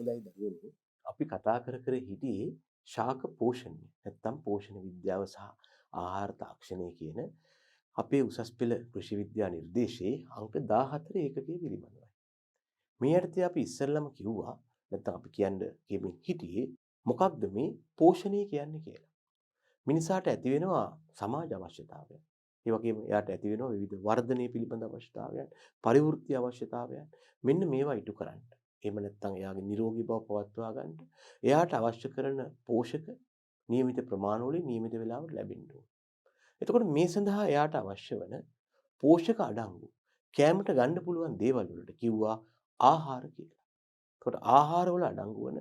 හොඳයි දරුවනේ. අපි කතා කර කර හිටියේ ශාක පෝෂණය. නැත්තම් පෝෂණ විද්‍යාව සහ ආහාර තාක්ෂණය කියන අපේ උසස් පෙළ කෘෂි විද්‍යා නිර්දේශයේ අංක 14 ඒකකයේ පිළිබඳවයි. මේ යටතේ අපි ඉස්සෙල්ලම කිව්වා නැත්තම් අපි කියමින් හිටියේ මොකක්ද මේ පෝෂණය කියන්නේ කියලා. මිනිසාට ඇති වෙනවා සමාජ අවශ්‍යතාවයන්. ඒ වගේම එයාට ඇති වෙනවා විවිධ වර්ධනය පිළිබඳ අවශ්‍යතාවයන්, පරිවෘත්ති අවශ්‍යතාවයන්. මෙන්න මේවා ඉටු කරන්න. එහෙම නැත්නම් එයාගේ නිරෝගී බව පවත්වා ගන්න. එයාට අවශ්‍ය කරන පෝෂක නියමිත ප්‍රමාණ වලින් නියමිත වේලාවට ලැබෙන්න ඕන. එතකොට මේ සඳහා එයාට අවශ්‍ය වන පෝෂක අඩංගු කෑමට ගන්න පුළුවන් දේවල් වලට කිව්වා ආහාර කියලා. එතකොට ආහාර වල අඩංගු වන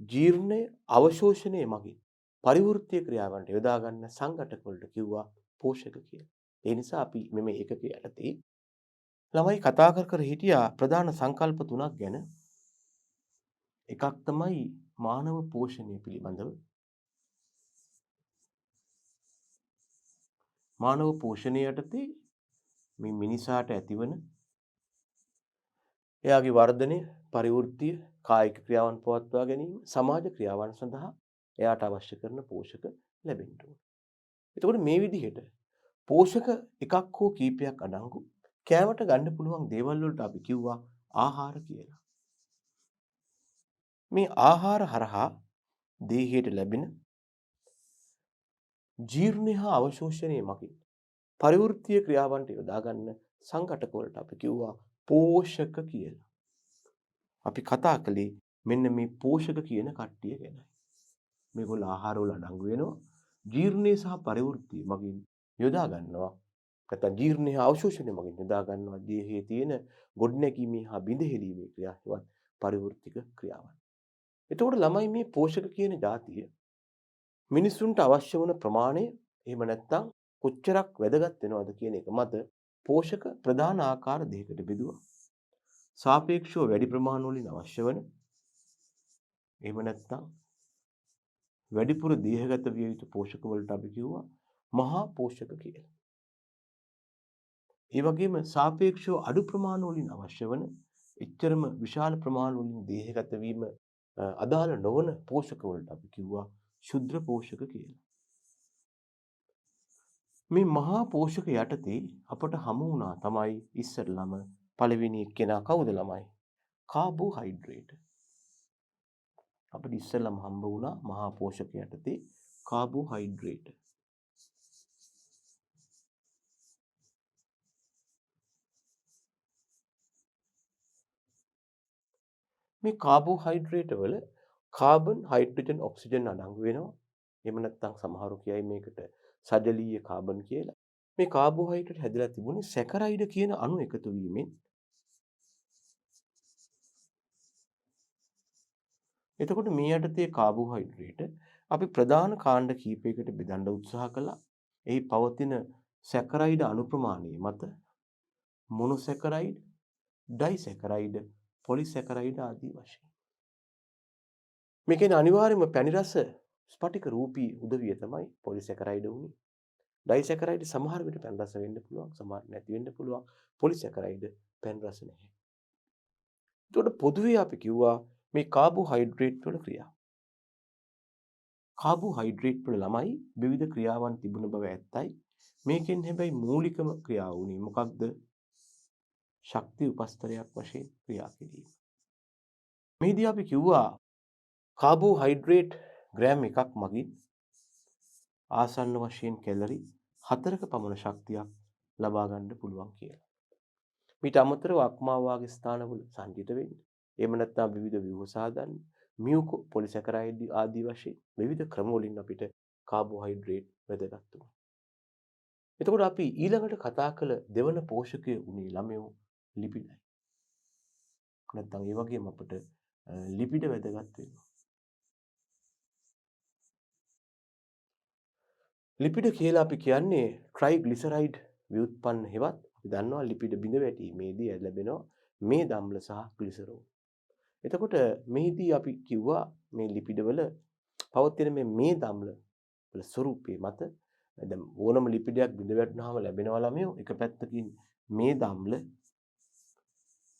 ජීර්ණය අවශෝෂණය මගින් පරිවෘත්තීය ක්‍රියාවන්ට යොදා ගන්න සංඝටක වලට කිව්වා පෝෂක කියලා. ඒ නිසා අපි මේ ඒකකයේ යටතේ ළමයි කතා කර කර හිටියා ප්‍රධාන සංකල්ප තුනක් ගැන. එකක් තමයි මානව පෝෂණය පිළිබඳව. මානව පෝෂණය යටතේ මේ මිනිසාට ඇතිවන එයාගේ වර්ධනය, පරිවෘත්තීය කායික ක්‍රියාවන් පවත්වා ගැනීම, සමාජ ක්‍රියාවන් සඳහා එයාට අවශ්‍ය කරන පෝෂක ලැබෙන්න ඕන. එතකොට මේ විදිහට පෝෂක එකක් හෝ කීපයක් අඩංගු කෑමට ගන්න පුළුවන් දේවල් වලට අපි කිව්වා ආහාර කියලා. මේ ආහාර හරහා දේහයට ලැබෙන ජීර්ණය හා අවශෝෂණය මගින් පරිවෘත්තීය ක්‍රියාවන්ට යොදා ගන්න සංඝටක වලට අපි කිව්වා පෝෂක කියලා. අපි කතා කළේ මෙන්න මේ පෝෂක කියන කට්ටිය ගැනයි. මේගොල්ලෝ ආහාර වල අඩංගු වෙනවා. ජීර්ණය සහ පරිවෘත්තීය මගින් යොදා ගන්නවා. නැත්නම් ජීර්ණය හා අවශෝෂණය මගින් යොදා ගන්නවා දේහයේ තියෙන ගොඩනැගීමේ හා බිඳහෙලීමේ ක්‍රියාවත් පරිවෘත්තික ක්‍රියාවන්. එතකොට ළමයි මේ පෝෂක කියන જાතිය මිනිසුන්ට අවශ්‍ය වන ප්‍රමාණය එහෙම නැත්නම් කොච්චරක් වැදගත් වෙනවද කියන එක මත පෝෂක ප්‍රධාන ආකාර දෙකකට බෙදුවා. සාපේක්ෂව වැඩි ප්‍රමාණ වලින් අවශ්‍ය වන එහෙම නැත්නම් වැඩිපුර දේහගත විය යුතු පෝෂක වලට අපි කිව්වා මහා පෝෂක කියලා. ඒ වගේම සාපේක්ෂව අඩු ප්‍රමාණ වලින් අවශ්‍ය වන එච්චරම විශාල ප්‍රමාණ වලින් දේහගත වීම අදාළ නොවන පෝෂක වලට අපි කිව්වා ශුද්ධ පෝෂක කියලා. මේ මහා පෝෂක යටතේ අපට හමු වුණා තමයි ඉස්සරළම පළවෙනි එක්කෙනා කවුද ළමයි? කාබෝහයිඩ්‍රේට්. අපිට ඉස්සෙල්ලම හම්බ වුණා මහා පෝෂක යටතේ කාබෝහයිඩ්‍රේට්. මේ කාබෝහයිඩ්‍රේට් වල කාබන්, හයිඩ්‍රජන්, ඔක්සිජන් අඩංගු වෙනවා. එහෙම නැත්නම් සමහරු කියයි මේකට සජලීය කාබන් කියලා. මේ කාබෝහයිඩ්‍රේට් හැදලා තිබුණේ සැකරයිඩ් කියන අණු එකතු වීමෙන්. එතකොට මේ යටතේ කාබෝහයිඩ්‍රේට් අපි ප්‍රධාන කාණ්ඩ කීපයකට බෙදන්න උත්සාහ කළා. එහි පවතින සැකරයිඩ් අණු ප්‍රමාණය මත මොනොසැකරයිඩ්, ඩයිසැකරයිඩ්, පොලිසැකරයිඩ් ආදී වශයෙන්. මේකෙන් අනිවාර්යයෙන්ම පැණි රස ස්පටික රූපී උදවිය තමයි පොලිසැකරයිඩ් උනේ. ඩයිසැකරයිඩ් සමහර විට පැණි රස වෙන්න පුළුවන්, සමහර නැති වෙන්න පුළුවන්. පොලිසැකරයිඩ් පැණි රස නැහැ. ඒකට පොදුවේ අපි කිව්වා මේ කාබෝහයිඩ්‍රේට් වල ක්‍රියාව. කාබෝහයිඩ්‍රේට් වල ළමයි විවිධ ක්‍රියාවන් තිබුණ බව ඇත්තයි. මේකෙන් හැබැයි මූලිකම ක්‍රියාව උනේ මොකක්ද? ශක්ති උපස්තරයක් වශයෙන් ක්‍රියා කිරීම. මේදී අපි කිව්වා කාබෝහයිඩ්‍රේට් ග්‍රෑම් එකක් මගින් ආසන්න වශයෙන් කැලරි 4ක පමණ ශක්තියක් ලබා ගන්න පුළුවන් කියලා. මීට අමතරව අක්මා වාගේ ස්ථානවල සංජිත වෙන්න. එහෙම නැත්නම් විවිධ ව්‍යුහ සාධන්න, මියුකෝ පොලිසැකරයිඩ් ආදී වශයෙන් විවිධ ක්‍රම වලින් අපිට කාබෝහයිඩ්‍රේට් වැදගත් වෙනවා. එතකොට අපි ඊළඟට කතා කළ දෙවන පෝෂකය උනේ ළමයෝ ලිපිඩයි. නැත්නම් ඒ වගේම අපිට ලිපිඩ වැදගත් වෙනවා. ලිපිඩ කියලා අපි කියන්නේ ට්‍රයිග්ලිසරයිඩ් ව්‍යුත්පන්න හෙවත් අපි දන්නවා ලිපිඩ බිඳ වැටීමේදී ලැබෙනවා මේ දම්ල සහ ග්ලිසරෝල්. එතකොට මේදී අපි කිව්වා මේ ලිපිඩ වල පවතින මේ දම්ල වල ස්වරූපයේ මත දැන් ඕනම ලිපිඩයක් බිඳ වැටුනහම ලැබෙනවා ළමයෝ එක පැත්තකින් මේ දම්ල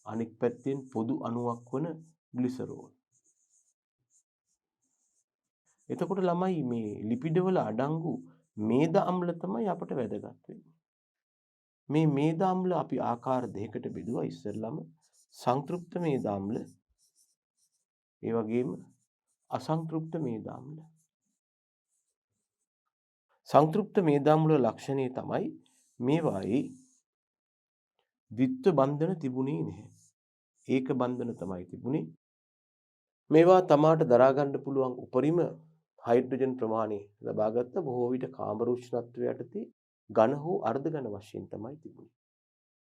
අනෙක් පැත්තෙන් පොදු අණුවක් වන ග්ලිසරෝල්. එතකොට ළමයි මේ ලිපිඩවල අඩංගු මේද අම්ල තමයි අපට වැදගත් වෙන්නේ. මේ මේද අම්ල අපි ආකාර දෙකකට බෙදුවා ඉස්සෙල්ලාම සංතෘප්ත මේද අම්ල ඒ වගේම අසංතෘප්ත මේද අම්ල. සංතෘප්ත මේද අම්ල ලක්ෂණය තමයි මේවායේ ද්විත්ව බන්ධන තිබුණේ නැහැ. ඒක බන්ධන තමයි තිබුණේ. මේවා තමාට දරා ගන්න පුළුවන් උපරිම හයිඩ්‍රජන් ප්‍රමාණය ලබාගත්ත බොහෝ විට කාමර උෂ්ණත්වය යටතේ ඝන හෝ අර්ධ ඝන වශයෙන් තමයි තිබුණේ.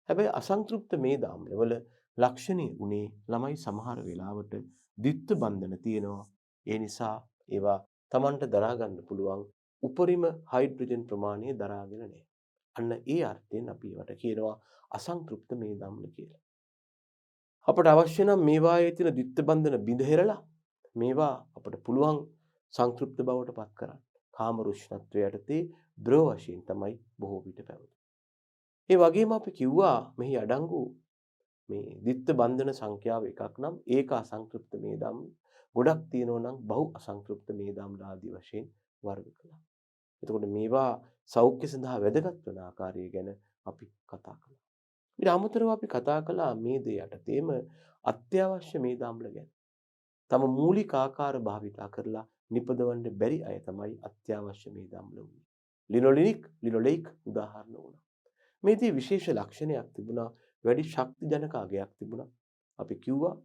හැබැයි අසංතෘප්ත මේද අම්ලවල ලක්ෂණය උනේ ළමයි සමහර වෙලාවට ද්විත්ව බන්ධන තියෙනවා. ඒ නිසා ඒවා Tamanට දරා ගන්න පුළුවන් උපරිම හයිඩ්‍රජන් ප්‍රමාණය දරාගෙන නැහැ. අන්න ඒ අර්ථයෙන් අපි ඒවට කියනවා අසංතෘප්ත මේද අම්ල කියලා. අපට අවශ්‍ය නම් මේවායේ තියෙන ද්විත්ව බන්ධන බිඳ හෙරලා මේවා අපට පුළුවන් සංතෘප්ත බවට පත් කරන්න. කාම රුෂ්ණත්වය යටතේ ද්‍රව වශයෙන් තමයි බොහෝ විට පැවතුනේ. ඒ වගේම අපි කිව්වා මෙහි අඩංගු මේ ද්විත්ව බන්ධන සංඛ්‍යාව එකක් නම් ඒක අසංතෘප්ත මේදම් ගොඩක් තියෙනවා නම් බහු අසංතෘප්ත මේදම් ආදී වශයෙන් වර්ග කළා. එතකොට මේවා සෞඛ්‍ය සඳහා වැදගත් වන ආකාරය ගැන අපි කතා කළා. ඊට අමතරව අපි කතා කළා මේද යටතේම අත්‍යවශ්‍ය මේදාම්ල ගැන. තම මූලික ආකාර භාවිතා කරලා නිපදවන්න බැරි අය තමයි අත්‍යවශ්‍ය මේදාම්ල වුනේ. ලිනොලෙයික් උදාහරණ වුණා. මේදී විශේෂ ලක්ෂණයක් තිබුණා, වැඩි ශක්ති ජනක අගයක් තිබුණා. අපි කිව්වා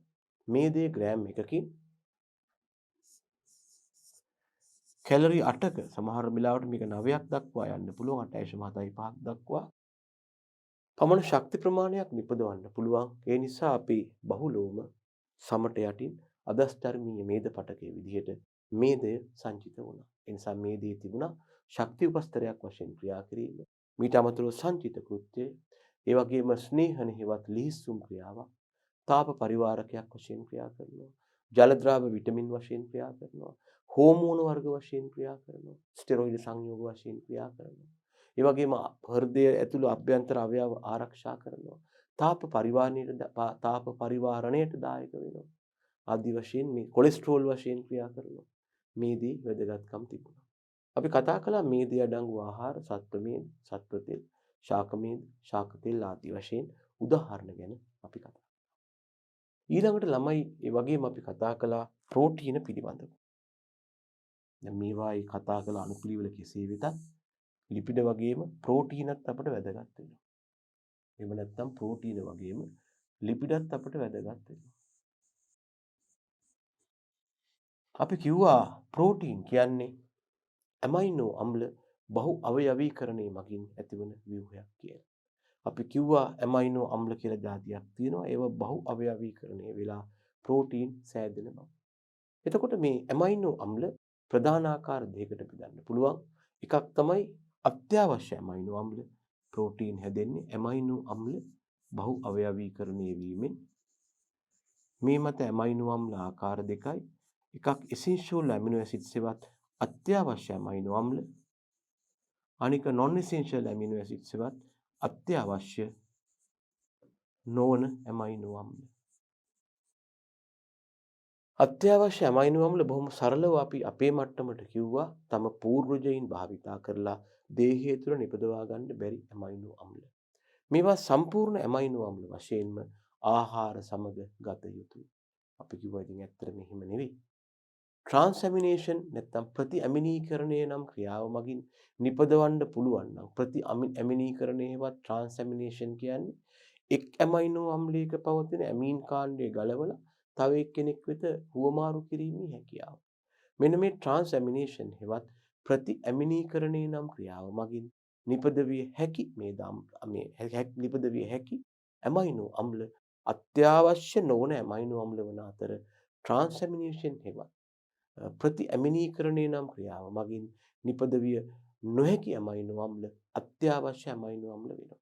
මේදේ ග්‍රෑම් එකකින් කැලරි 8ක සමහර වෙලාවට මේක 9ක් දක්වා යන්න පුළුවන් 8.5 දක්වා පමණ ශක්ති ප්‍රමාණයක් නිපදවන්න පුළුවන්. ඒ නිසා අපි බහුලෝම සමට යටින් අදස්ධර්මීය මේද පටකයේ විදිහට මේදය සංචිත වුණා. ඒ නිසා මේදේ තිබුණා ශක්ති උපස්තරයක් වශයෙන් ක්‍රියා කිරීම. මීට අමතරව සංචිත කෘත්‍යය, ඒ වගේම ස්නේහන හේවත් ලිහිස්සුම් ක්‍රියාවක්, තාප පරිවාරකයක් වශයෙන් ක්‍රියා කරනවා. ජල ද්‍රාව විටමින් වශයෙන් ක්‍රියා කරනවා. හෝමෝන වර්ග වශයෙන් ක්‍රියා කරනවා. ස්ටෙරොයිඩ් සංයෝග වශයෙන් ක්‍රියා කරනවා. ඒ වගේම හෘදය ඇතුළු අභ්‍යන්තර අවයව ආරක්ෂා කරනවා. තාප පරිවාරණයට දායක වෙනවා. ආදි වශයෙන් මේ කොලෙස්ටරෝල් වශයෙන් ක්‍රියා කරනවා. මේදී වැදගත්කම් තිබුණා. අපි කතා කළා මේදී අඩංගු ආහාර සත්ව මේද, සත්ව තෙල්, ශාක මේද, ශාක තෙල් ආදී වශයෙන් උදාහරණ ගැන අපි කතා කළා. ඊළඟට ළමයි ඒ වගේම අපි කතා කළා ප්‍රෝටීන පිළිබඳව. දැන් මේවායි කතා කළ අනුපිළිවෙල කෙසේ වෙතත් ලිපිඩ වගේම ප්‍රෝටීනත් අපට වැදගත් වෙනවා. එහෙම නැත්නම් ප්‍රෝටීන වගේම ලිපිඩත් අපට වැදගත් වෙනවා. අපි කිව්වා ප්‍රෝටීන් කියන්නේ ඇමයිනෝ අම්ල බහු අවයවීකරණය මගින් ඇතිවන ව්‍යුහයක් කියලා. අපි කිව්වා ඇමයිනෝ අම්ල කියලා જાතියක් තියෙනවා. ඒව බහු අවයවීකරණය වෙලා ප්‍රෝටීන් සෑදෙන බව. එතකොට මේ ඇමයිනෝ අම්ල ප්‍රධාන ආකාර දෙකකට බෙදන්න පුළුවන්. එකක් තමයි අත්‍යවශ්‍ය ඇමයිනෝ අම්ල. ප්‍රෝටීන් හැදෙන්නේ ඇමයිනෝ අම්ල බහු අවයවීකරණය වීමෙන්. මේ මත ඇමයිනෝ අම්ල ආකාර දෙකයි. එකක් essential amino acids එවත් අත්‍යවශ්‍ය ඇමයිනෝ අම්ල. අනික non essential amino acids එවත් අත්‍යවශ්‍ය නොවන ඇමයිනෝ අම්ල. අත්‍යවශ්‍ය ඇමයිනෝ අම්ල බොහොම සරලව අපි අපේ මට්ටමට කිව්වා තම පූර්වජයින් භාවිතා කරලා දේහය තුළ නිපදවා ගන්න බැරි ඇමයිනෝ අම්ල. මේවා සම්පූර්ණ ඇමයිනෝ අම්ල වශයෙන්ම ආහාර සමග ගත යුතුයි. අපි කිව්වා ඉතින් ඇත්තට මෙහෙම නෙවෙයි. ට්‍රාන්ස්ඇමිනේෂන් නැත්නම් ප්‍රතිඇමිනීකරණය නම් ක්‍රියාව මගින් නිපදවන්න පුළුවන් නම් ප්‍රතිඇමිනීකරණයවත් ට්‍රාන්ස්ඇමිනේෂන් කියන්නේ එක් ඇමයිනෝ අම්ලයක පවතින ඇමීන් කාණ්ඩය ගලවලා තව එක්කෙනෙක් වෙත හුවමාරු කිරීමේ හැකියාව. මෙන්න මේ ට්‍රාන්ස්ඇමිනේෂන් හෙවත් ප්‍රතිඇමිනීකරණය නම් ක්‍රියාව මගින් නිපදවිය හැකි නිපදවිය හැකි ඇමයිනෝ අම්ල අත්‍යවශ්‍ය නොවන ඇමයිනෝ අම්ල වන අතර ට්‍රාන්ස්ඇමිනේෂන් හෙවත් ප්‍රතිඇමිනීකරණය නම් ක්‍රියාව මගින් නිපදවිය නොහැකි ඇමයිනෝ අම්ල අත්‍යවශ්‍ය ඇමයිනෝ අම්ල වෙනවා.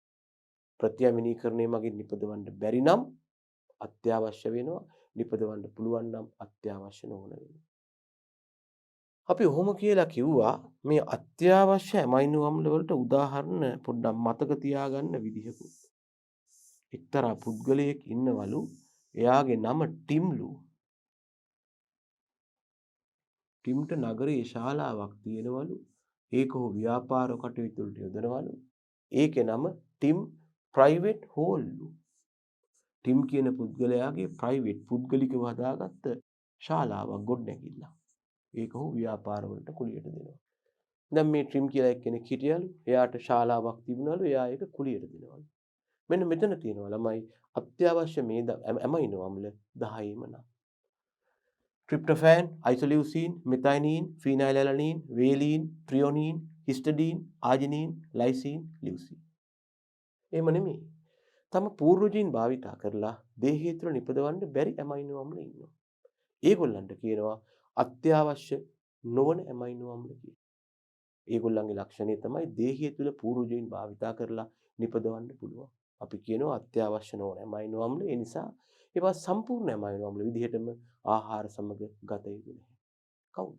ප්‍රතිඇමිනීකරණය මගින් නිපදවන්න බැරි නම් අත්‍යවශ්‍ය වෙනවා. නිපදවන්න පුළුවන් නම් අත්‍යවශ්‍ය නොවන වෙනවා. අපි ඔහොම කියලා කිව්වා මේ අත්‍යවශ්‍ය ඇමයිනෝ අම්ල වලට උදාහරණ පොඩ්ඩක් මතක තියාගන්න විදිහකුත්. එක්තරා පුද්ගලයෙක් ඉන්නවලු එයාගේ නම ටිම්ලු. ටිම්ට නගරයේ ශාලාවක් තියෙනවලු. ඒක ඔහු ව්‍යාපාර කටයුතු වලට යොදනවලු. ඒකේ නම ටිම් ප්‍රයිවට් හෝල්ලු. ටිම් කියන පුද්ගලයාගේ ප්‍රයිවට් පුද්ගලිකව හදාගත්ත ශාලාවක් ගොඩනැගිල්ලක්. ඒක ඔහු ව්‍යාපාර වලට කුලියට දෙනවා. දැන් මේ ටිම් කියලා එක්කෙනෙක් හිටියලු. එයාට ශාලාවක් තිබුණලු. එයා ඒක කුලියට දෙනවලු. මෙන්න මෙතන තියෙනවා ළමයි අත්‍යවශ්‍ය මේ ඇමයිනෝ අම්ල 10ම නම්. ට්‍රිප්ටොෆෑන්, අයිසොලියුසින්, මෙතයිනින්, ෆීනයිල්ඇලනින්, වේලින්, ත්‍රියොනින්, හිස්ටඩීන්, ආජිනින්, ලයිසින්, ලියුසින්. එහෙම නෙමෙයි. තම පූර්වජීන් භාවිතා කරලා දේහය තුළ නිපදවන්න බැරි ඇමයිනෝ අම්ල ඉන්නවා. ඒගොල්ලන්ට කියනවා අත්‍යවශ්‍ය නොවන ඇමයිනෝ අම්ල කියලා. ඒගොල්ලන්ගේ ලක්ෂණය තමයි දේහය තුළ පූර්වජීන් භාවිතා කරලා නිපදවන්න පුළුවන්. අපි කියනවා අත්‍යවශ්‍ය නොවන ඇමයිනෝ අම්ල. ඒ නිසා ඒවා සම්පූර්ණ ඇමයිනෝ අම්ල විදිහටම ආහාර සමග ගත යුතු නැහැ. කවුද?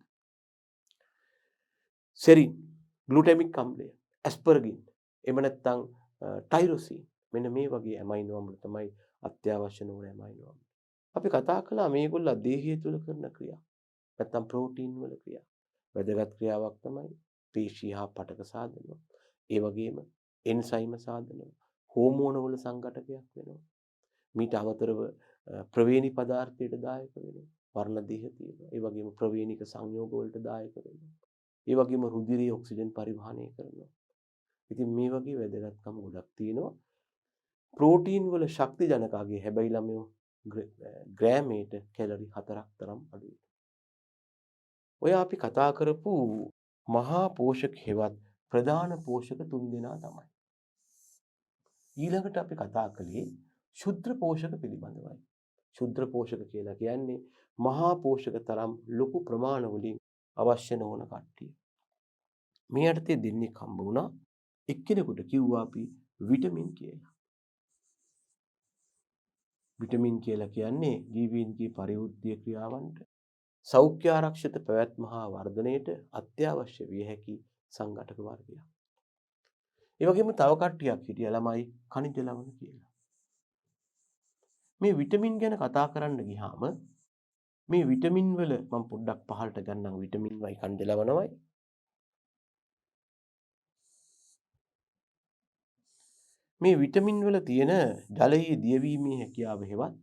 සෙරින්, ග්ලුටැමික් අම්ලය, ඇස්පර්ගින්, එහෙම නැත්නම් ටයිරොසින්. මෙන්න මේ වගේ ඇමයිනෝ අම්ල තමයි අත්‍යවශ්‍ය නොවන ඇමයිනෝ අම්ල. අපි කතා කළා මේගොල්ලෝ දේහය තුළ කරන ක්‍රියා. නැත්නම් ප්‍රෝටීන් වල ක්‍රියා. වැදගත් ක්‍රියාවක් තමයි පේශී හා පටක සාධනවා. ඒ වගේම එන්සයිම සාධනවා. හෝමෝන වල සංඝටකයක් වෙනවා. මීට අමතරව ප්‍රවේණි පදාර්ථයට දායක වෙනවා. වර්ණ දේහ තියෙනවා. ඒ වගේම ප්‍රවේණික සංයෝග වලට දායක වෙනවා. ඒ වගේම රුධිරයේ ඔක්සිජන් පරිවහනය කරනවා. ඉතින් මේ වගේ වැදගත්කම් ගොඩක් තියෙනවා. ප්‍රෝටීන් වල ශක්ති ජනකගේ හැබැයි ළමයෝ ග්‍රෑමයට කැලරි 4ක් තරම් අඩුයි. ඔය අපි කතා කරපු මහා පෝෂක හෙවත් ප්‍රධාන පෝෂක 3 දෙනා තමයි. ඊළඟට අපි කතා කළේ ශුද්ධ පෝෂක පිළිබඳවයි. ශුද්ධ පෝෂක කියලා කියන්නේ මහා පෝෂක තරම් ලොකු ප්‍රමාණ වලින් අවශ්‍ය නොවන කට්ටිය. මේ යටතේ දෙන්නේ හම්බ වුණා. එක්කෙනෙකුට කිව්වා අපි විටමින් කියලා. විටමින් කියලා කියන්නේ ජීවීන්ගේ පරිවෘත්තීය ක්‍රියාවන්ට සෞඛ්‍ය ආරක්ෂිත පැවැත්ම හා වර්ධනයට අත්‍යවශ්‍ය විය හැකි සංඝටක වර්ගයක්. ඒ වගේම තව කට්ටියක් හිටියා ළමයි ඛනිජ ලවණ කියලා. මේ විටමින් ගැන කතා කරන්න ගියාම මේ විටමින් වල මම පොඩ්ඩක් පහළට ගන්නම් විටමින් වයි ඛනිජ ලවණවයි. මේ විටමින් වල තියෙන ජලයේ දියවීමේ හැකියාව හෙවත්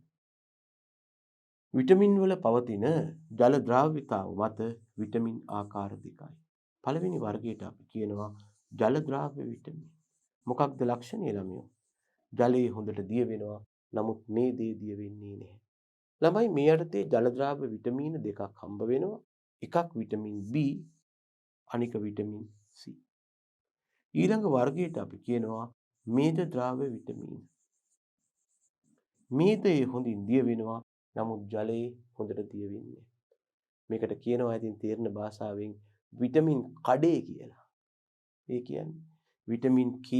විටමින් වල පවතින ජල ද්‍රාව්‍යතාව මත විටමින් ආකාර දෙකයි. පළවෙනි වර්ගයට අපි කියනවා ජල ද්‍රාව්‍ය විටමින්. මොකක්ද ලක්ෂණය ළමයෝ? ජලයේ හොඳට දිය වෙනවා. නමුත් මේ දේ දිය වෙන්නේ නැහැ. ළමයි මේ යටතේ ජල ද්‍රාව්‍ය විටමින් දෙකක් හම්බ වෙනවා. එකක් විටමින් B, අනික විටමින් C. ඊළඟ වර්ගයට අපි කියනවා මේද ද්‍රාව්‍ය විටමින්. මේදේ හොඳින් දිය වෙනවා. නමුත් ජලයේ හොඳට දිය වෙන්නේ. මේකට කියනවා ඉතින් තේරෙන භාෂාවෙන් විටමින් කඩේ කියලා. ඒ කියන්නේ vitamin K,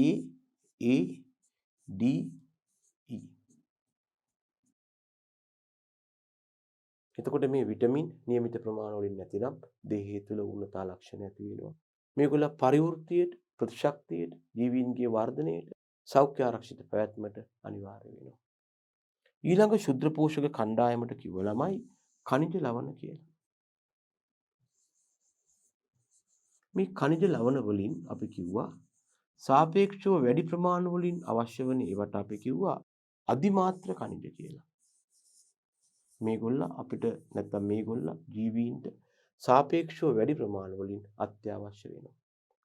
A, D, E. එතකොට මේ විටමින් નિયમિત ප්‍රමාණ වලින් නැතිනම් දේහය තුළ උණතා ලක්ෂණ ඇති වෙනවා. මේගොල්ල පරිවෘත්තියට, ප්‍රතිශක්තියට, ජීවීන්ගේ වර්ධනයට, සෞඛ්‍ය ආරක්ෂිත පැවැත්මට අනිවාර්ය වෙනවා. ඊළඟ ශුද්ධ පෝෂක කණ්ඩායමට කිව්ව ළමයි ඛනිජ ලවණ කියලා. මේ ඛනිජ ලවණ වලින් අපි කිව්වා සාපේක්ෂව වැඩි ප්‍රමාණ වලින් අවශ්‍ය වන ඒවට අපි කිව්වා අධිමාත්‍ර ඛනිජ කියලා. මේගොල්ල අපිට නැත්නම් මේගොල්ල ජීවීන්ට සාපේක්ෂව වැඩි ප්‍රමාණ වලින් අත්‍යවශ්‍ය වෙනවා.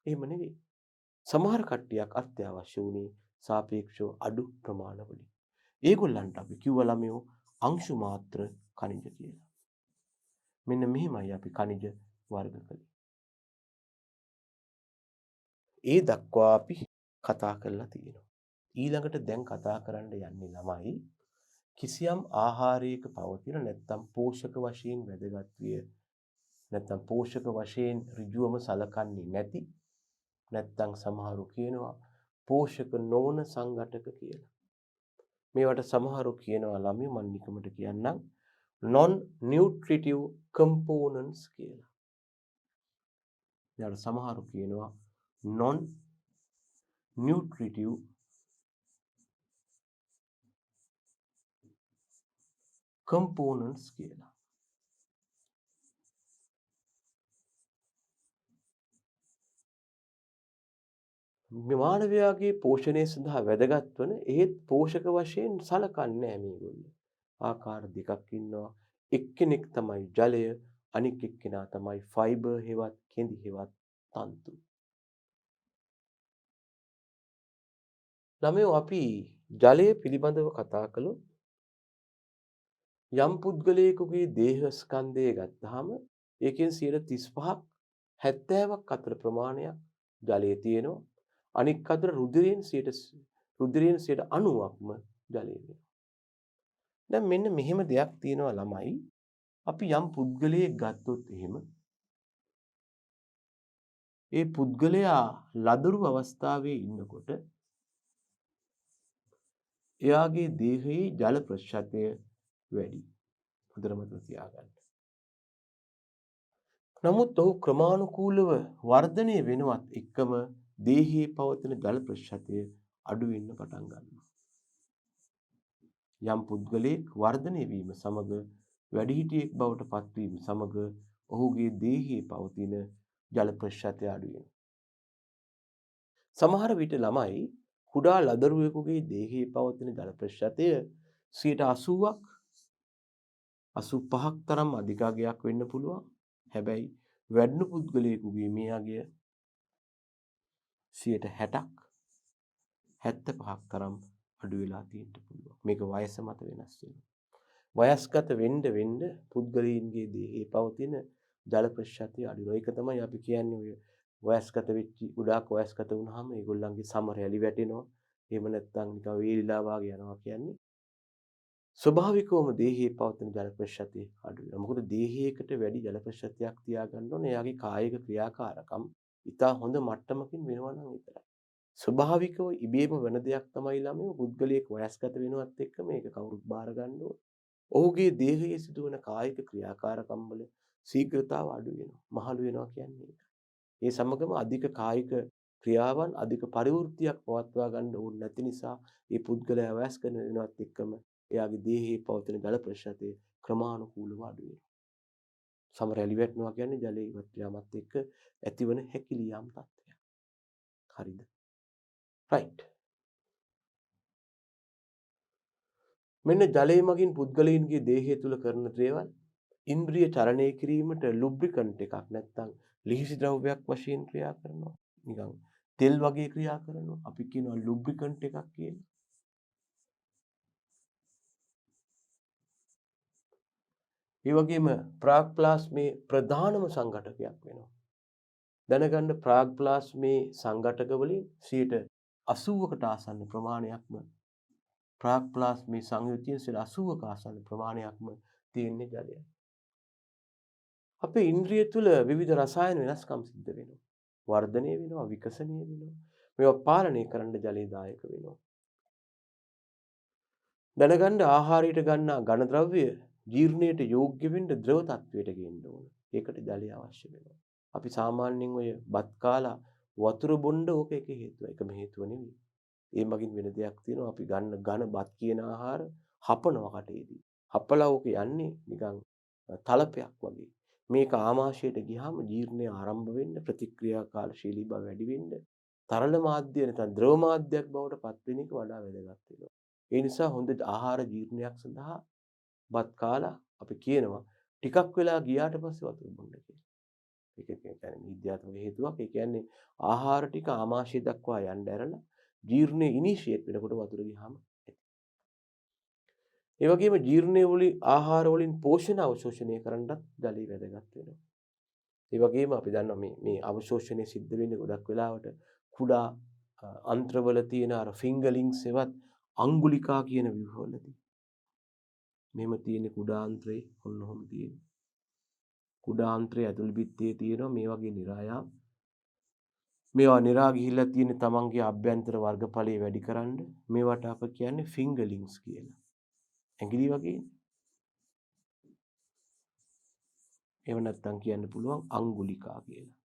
එහෙම නෙවෙයි. සමහර කට්ටියක් අත්‍යවශ්‍ය වුණේ සාපේක්ෂව අඩු ප්‍රමාණ වලින්. ඒගොල්ලන්ට අපි කිව්ව ළමයෝ අංශු මාත්‍ර ඛනිජ කියලා. මෙන්න මෙහෙමයි අපි ඛනිජ වර්ග කළේ. ඒ දක්වා අපි කතා කරලා තියෙනවා. ඊළඟට දැන් කතා කරන්න යන්නේ ළමයි කිසියම් ආහාරයක පවතින නැත්නම් පෝෂක වශයෙන් වැදගත් විය නැත්නම් පෝෂක වශයෙන් ඍජුවම සලකන්නේ නැති නැත්නම් සමහරු කියනවා පෝෂක නොවන සංඝටක කියලා. මේවට සමහරු කියනවා ළමයි මම නිකමට කියන්නම් non nutritive components කියලා. ඊට සමහරු කියනවා non nutritive components කියලා. මේ මානවයාගේ පෝෂණය සඳහා වැදගත් වන ඒත් පෝෂක වශයෙන් සලකන්නේ නැහැ මේගොල්ලෝ. ආකාර දෙකක් ඉන්නවා. එක්කෙනෙක් තමයි ජලය, අනික් එක්කෙනා තමයි ෆයිබර් හෙවත් කෙඳි හෙවත් තන්තු. ළමයෝ අපි ජලය පිළිබඳව කතා කළොත් යම් පුද්ගලයෙකුගේ දේහ ස්කන්ධය ගත්තාම ඒකෙන් 35ක් 70ක් අතර ප්‍රමාණයක් ජලයේ තියෙනවා. අනික් අතට රුධිරයෙන් 90%ක්ම ජලය වෙනවා. දැන් මෙන්න මෙහෙම දෙයක් තියෙනවා ළමයි. අපි යම් පුද්ගලයෙක් ගත්තොත් එහෙම ඒ පුද්ගලයා ලදරු අවස්ථාවේ ඉන්නකොට එයාගේ දේහයේ ජල ප්‍රතිශතය වැඩි. හොඳට මතක තියාගන්න. නමුත් ඔහු ක්‍රමානුකූලව වර්ධනය වෙනවත් එක්කම දේහයේ පවතින ජල ප්‍රතිශතය අඩු වෙන්න පටන් ගන්නවා. යම් පුද්ගලයෙක් වර්ධනය වීම සමග වැඩිහිටියෙක් බවට පත්වීම සමග ඔහුගේ දේහයේ පවතින ජල ප්‍රතිශතය අඩු වෙනවා. සමහර විට ළමයි කුඩා ලදරුවෙකුගේ දේහයේ පවතින ජල ප්‍රතිශතය 80ක් 85ක් තරම් අධික අගයක් වෙන්න පුළුවන්. හැබැයි වැඩිණු පුද්ගලයෙකුගේ මේ අගය 60ක් 75ක් තරම් අඩු වෙලා තියෙන්න පුළුවන්. මේක වයස මත වෙනස් වෙනවා. වයස්ගත වෙන්න පුද්ගලයන්ගේ දේහයේ පවතින ජල ප්‍රතිශතය අඩු වෙනවා. ඒක තමයි අපි කියන්නේ ඔය වයස්ගත වෙච්ච ගොඩාක් වයස්ගත වුණාම ඒගොල්ලන්ගේ සම රැලි වැටෙනවා. එහෙම නැත්නම් නිකන් වේලිලා වාගේ යනවා කියන්නේ. ස්වභාවිකවම දේහයේ පවතින ජල ප්‍රතිශතය අඩු වෙනවා. මොකද දේහයකට වැඩි ජල ප්‍රතිශතයක් තියාගන්න ඕනේ. එයාගේ කායික ක්‍රියාකාරකම් ඉතා හොඳ මට්ටමකින් වෙනවා නම් විතරයි. ස්වභාවිකව ඉබේම වෙන දෙයක් තමයි ළමයෝ පුද්ගලයෙක් වයස්ගත වෙනවත් එක්ක මේක කවුරුත් බාර ගන්න ඕනේ. ඔහුගේ දේහයේ සිදුවන කායික ක්‍රියාකාරකම් වල ශීඝ්‍රතාව අඩු වෙනවා. මහලු වෙනවා කියන්නේ ඒකයි. ඒ සමගම අධික කායික ක්‍රියාවන් අධික පරිවෘත්තියක් පවත්වා ගන්න ඕනේ නැති නිසා ඒ පුද්ගලයා වයස්ගත වෙනවත් එක්කම එයාගේ දේහයේ පවතින ජල ප්‍රතිශතය ක්‍රමානුකූලව අඩු වෙනවා. සම රැලි වැටෙනවා කියන්නේ ජලයේ ඉවත් යාමත් එක්ක ඇතිවන හැකිලියම් තත්ත්වයක්. හරිද? රයිට්. මෙන්න ජලය මගින් පුද්ගලයන්ගේ දේහය තුල කරන දේවල් ඉන්ද්‍රිය චලනය කිරීමට ලුබ්‍රිකන්ට් එකක් නැත්නම් ලිහිසි ද්‍රව්‍යයක් වශයෙන් ක්‍රියා කරනවා. නිකන් තෙල් වගේ ක්‍රියා කරනවා. අපි කියනවා ලුබ්‍රිකන්ට් එකක් කියලා. ඒ වගේම ප්‍රාග්ප්ලාස්මේ ප්‍රධානම සංඝටකයක් වෙනවා. දැනගන්න ප්‍රාග්ප්ලාස්මේ සංඝටක වලින් 80කට ආසන්න ප්‍රමාණයක්ම ප්‍රාග්ප්ලාස්මේ සංයුතියෙන් 80ක ආසන්න ප්‍රමාණයක්ම තියෙන්නේ ජලයයි. අපේ ඉන්ද්‍රිය තුල විවිධ රසායන වෙනස්කම් සිද්ධ වෙනවා. වර්ධනය වෙනවා, විකසනය වෙනවා. මේවා පාලනය කරන්න ජලය දායක වෙනවා. දැනගන්න ආහාරයට ගන්නා ඝන ද්‍රව්‍ය ජීර්ණයට යෝග්‍ය වෙන්න ද්‍රව තත්වයට ගේන්න ඕන. ඒකට ජලය අවශ්‍ය වෙනවා. අපි සාමාන්‍යයෙන් ඔය බත් කාලා වතුර බොන්න ඕක එක හේතුව. එකම හේතුව නෙවෙයි. ඒ මගින් වෙන දෙයක් තියෙනවා. අපි ගන්න ඝන බත් කියන ආහාර හපනවා කටේදී. හපලා ඕක යන්නේ නිකන් තලපයක් වගේ. මේක ආමාශයට ගියාම ජීර්ණය ආරම්භ වෙන්න ප්‍රතික්‍රියාකාරශීලී බව වැඩි වෙන්න තරල මාධ්‍ය නැත්නම් ද්‍රව මාධ්‍යයක් බවට පත් වෙන එක වඩා වැදගත් වෙනවා. ඒ නිසා හොඳ ආහාර ජීර්ණයක් සඳහා බත් කාලා අපි කියනවා ටිකක් වෙලා ගියාට පස්සේ වතුර බොන්න කියලා. ඒක කියන්නේ විද්‍යාත්මක හේතුවක්. ඒ කියන්නේ ආහාර ටික ආමාශය දක්වා යන්න ඇරලා ජීර්ණය ඉනිෂියේට් වෙනකොට වතුර ගියාම ඇති. ඒ වගේම ජීර්ණය වලින් ආහාර වලින් පෝෂණ අවශෝෂණය කරන්නත් ජලය වැදගත් වෙනවා. ඒ වගේම අපි දන්නවා මේ අවශෝෂණය සිද්ධ වෙන්නේ ගොඩක් වෙලාවට කුඩා අන්ත්‍රවල තියෙන අර ෆින්ගර්ලින්ග්ස් එවත් අංගුලිකා කියන ව්‍යුහවලදී. මෙහෙම තියෙන කුඩා අන්ත්‍රේ ඔන්න ඔහොම තියෙන. කුඩා අන්ත්‍රයේ ඇතුළු බිත්තියේ තියෙනවා මේ වගේ නිරායාම්. මේවා නිරා ගිහිල්ලා තියෙන තමන්ගේ අභ්‍යන්තර වර්ගඵලය වැඩි කරන්න මේවට අප කියන්නේ ෆින්ගර්ලින්ග්ස් කියලා. ඇඟිලි වගේනේ. එහෙම නැත්නම් කියන්න පුළුවන් අංගුලිකා කියලා.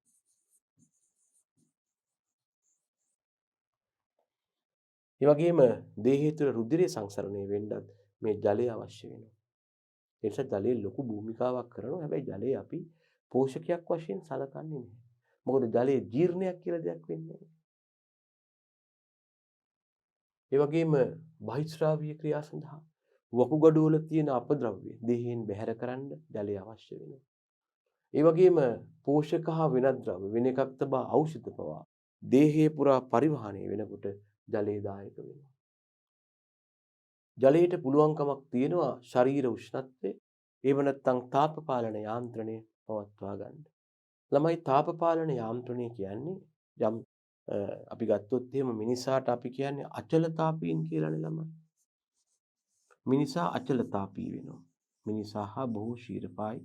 ඒ වගේම දේහය තුළ රුධිරය සංසරණය වෙන්නත් මේ ජලය අවශ්‍ය වෙනවා. ඒ නිසා ජලය ලොකු භූමිකාවක් කරනවා. හැබැයි ජලය අපි පෝෂකයක් වශයෙන් සලකන්නේ නැහැ. මොකද ජලයේ ජීර්ණයක් කියලා දෙයක් වෙන්නේ නැහැ. ඒ වගේම බහිස්රාවීය ක්‍රියා සඳහා වකුගඩු වල තියෙන අපද්‍රව්‍ය දෙහයෙන් බැහැර කරන්න ජලය අවශ්‍ය වෙනවා. ඒ වගේම පෝෂක හා වෙනත් ද්‍රව්‍ය වෙන එකක් තබා ඖෂධ පවා දේහය පුරා පරිවහණය වෙනකොට ජලය දායක වෙනවා. ජලයට පුළුවන්කමක් තියෙනවා ශරීර උෂ්ණත්වය එහෙම නැත්නම් තාප පාලන යාන්ත්‍රණය පවත්වා ගන්න. ළමයි තාප පාලන යාන්ත්‍රණය කියන්නේ යම් අපි ගත්තොත් එහෙම මිනිසාට අපි කියන්නේ අචල තාපීන් කියලානේ ළමයි. මිනිසා අචල තාපී වෙනවා. මිනිසා හා බොහෝ ශීරපායි.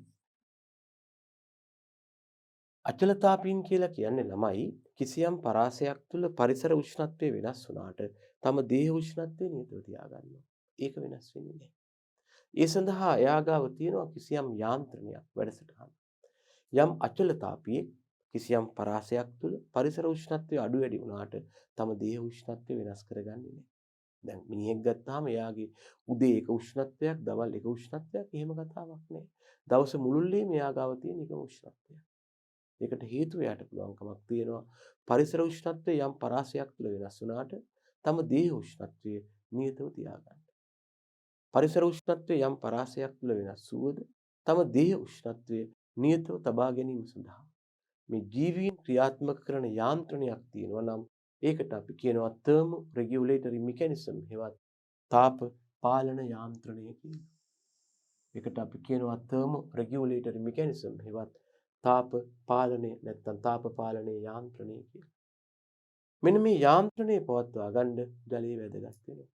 අචල තාපීන් කියලා කියන්නේ ළමයි කිසියම් පරාසයක් තුළ පරිසර උෂ්ණත්වය වෙනස් වුණාට තම දේහ උෂ්ණත්වය නියතව තියාගන්නවා. ඒක වෙනස් වෙන්නේ නැහැ. ඒ සඳහා එයා ගාව තියෙනවා කිසියම් යාන්ත්‍රණයක් වැඩසටහන. යම් අචල තාපියෙක් කිසියම් පරාසයක් තුළ පරිසර උෂ්ණත්වය අඩු වැඩි වුණාට තම දේහ උෂ්ණත්වය වෙනස් කරගන්නේ නැහැ. දැන් මිනිහෙක් ගත්තාම එයාගේ උදේ එක උෂ්ණත්වයක්, දවල් එක උෂ්ණත්වයක් එහෙම කතාවක් නැහැ. දවස මුළුල්ලේ මෙයා ගාව තියෙන එකම උෂ්ණත්වය. ඒකට හේතුව එයාට පුළුවන්කමක් තියෙනවා පරිසර උෂ්ණත්වය යම් පරාසයක් තුළ වෙනස් වුණාට තම දේහ උෂ්ණත්වය නියතව තියාගන්න. පරිසර උෂ්ණත්වය යම් පරාසයක් තුළ වෙනස් වුවද තම දේහ උෂ්ණත්වය නියතව තබා ගැනීම සඳහා මේ ජීවීන් ක්‍රියාත්මක කරන යාන්ත්‍රණයක් තියෙනවා නම් ඒකට අපි කියනවා thermo regulatory mechanism හෙවත් තාප පාලන යාන්ත්‍රණය කියලා. ඒකට අපි කියනවා thermo regulatory mechanism හෙවත් තාප පාලනය නැත්නම් තාප පාලනයේ යාන්ත්‍රණය කියලා. මෙන්න මේ යාන්ත්‍රණය පවත්වා ගන්න ජලය වැදගත් වෙනවා.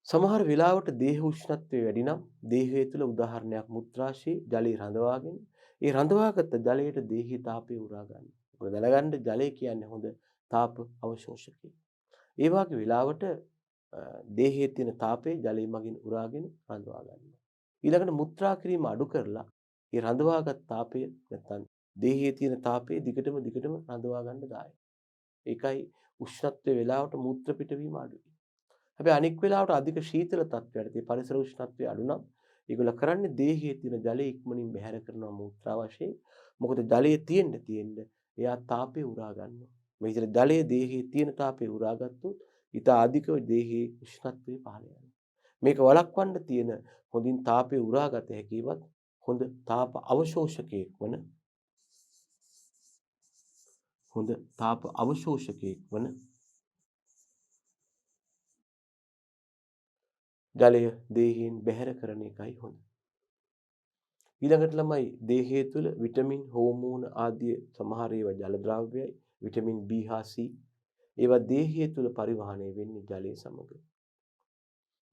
සමහර වෙලාවට දේහ උෂ්ණත්වය වැඩි නම් දේහය තුළ උදාහරණයක් මුත්‍රාශය ජලය රඳවාගෙන ඒ රඳවාගත් ජලයට දේහී තාපය උරා ගන්න. ඔය දැනගන්න ජලය කියන්නේ හොඳ තාප අවශෝෂකයක්. ඒ වගේ වෙලාවට දේහයේ තියෙන තාපය ජලය මගින් උරාගෙන රඳවා ගන්නවා. ඊළඟට මුත්‍රා කිරීම අඩු කරලා ඒ රඳවාගත් තාපය නැත්නම් දේහයේ තියෙන තාපය දිගටම රඳවා ගන්න දායකයි. ඒකයි උෂ්ණත්වයේ වෙලාවට මූත්‍ර පිටවීම අඩුයි. හැබැයි අනික් වෙලාවට අධික ශීතල තත්ත්වයකදී පරිසර උෂ්ණත්වය අඩු නම් ඒගොල්ලෝ කරන්නේ දේහයේ තියෙන ජලය ඉක්මනින් බැහැර කරනවා මූත්‍රා වශයෙන්. මොකද ජලයේ තියෙන්න එයා තාපය උරා ගන්නවා. මේ විදිහට ජලයේ දේහයේ තියෙන තාපය උරාගත්තොත් ඊට අධිකව දේහයේ උෂ්ණත්වය පහළ යනවා. මේක වළක්වන්න තියෙන හොඳින් තාපය උරාගත හැකිවත් හොඳ තාප අවශෝෂකයක් වන ජලය දේහයෙන් බැහැර කරන එකයි හොඳ. ඊළඟට ළමයි දේහය තුළ විටමින්, හෝමෝන ආදී සමහර ඒවා ජල ද්‍රව්‍යයි, විටමින් B හා C ඒවා දේහය තුළ පරිවහණය වෙන්නේ ජලය සමග.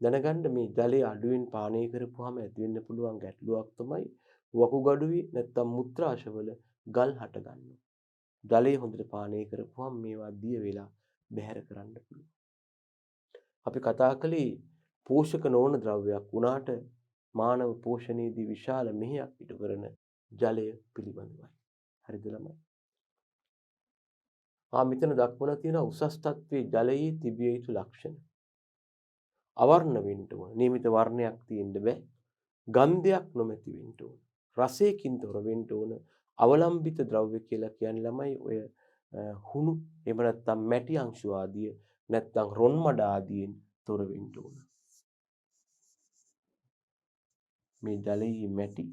දැනගන්න මේ ජලය අඩුවෙන් පානය කරපුවාම ඇති වෙන්න පුළුවන් ගැටලුවක් තමයි වකුගඩුවේ නැත්නම් මුත්‍රාශවල ගල් හට ගන්නවා. ජලය හොඳට පානය කරපුවාම මේවා දිය වෙලා බැහැර කරන්න පුළුවන්. අපි කතා කළේ පෝෂක නොවන ද්‍රව්‍යයක් වුණාට මානව පෝෂණයේදී විශාල මෙහෙයක් ඉටු කරන ජලය පිළිබඳවයි. හරිද ළමයි? මෙතන දක්වලා තියෙන උසස් තත්ත්වයේ ජලයේ තිබිය යුතු ලක්ෂණ. අවර්ණ වෙන්න ඕන. නියමිත වර්ණයක් තියෙන්න බෑ. ගන්ධයක් නොමැති වෙන්න ඕන. රසයකින් තොර වෙන්න ඕන. අවලම්බිත ද්‍රව්‍ය කියලා කියන්නේ ළමයි ඔය හුණු එහෙම නැත්නම් මැටි අංශු ආදිය නැත්නම් රොන් මඩ ආදියෙන් තොර වෙන්න ඕන. මේ ජලයේ මැටි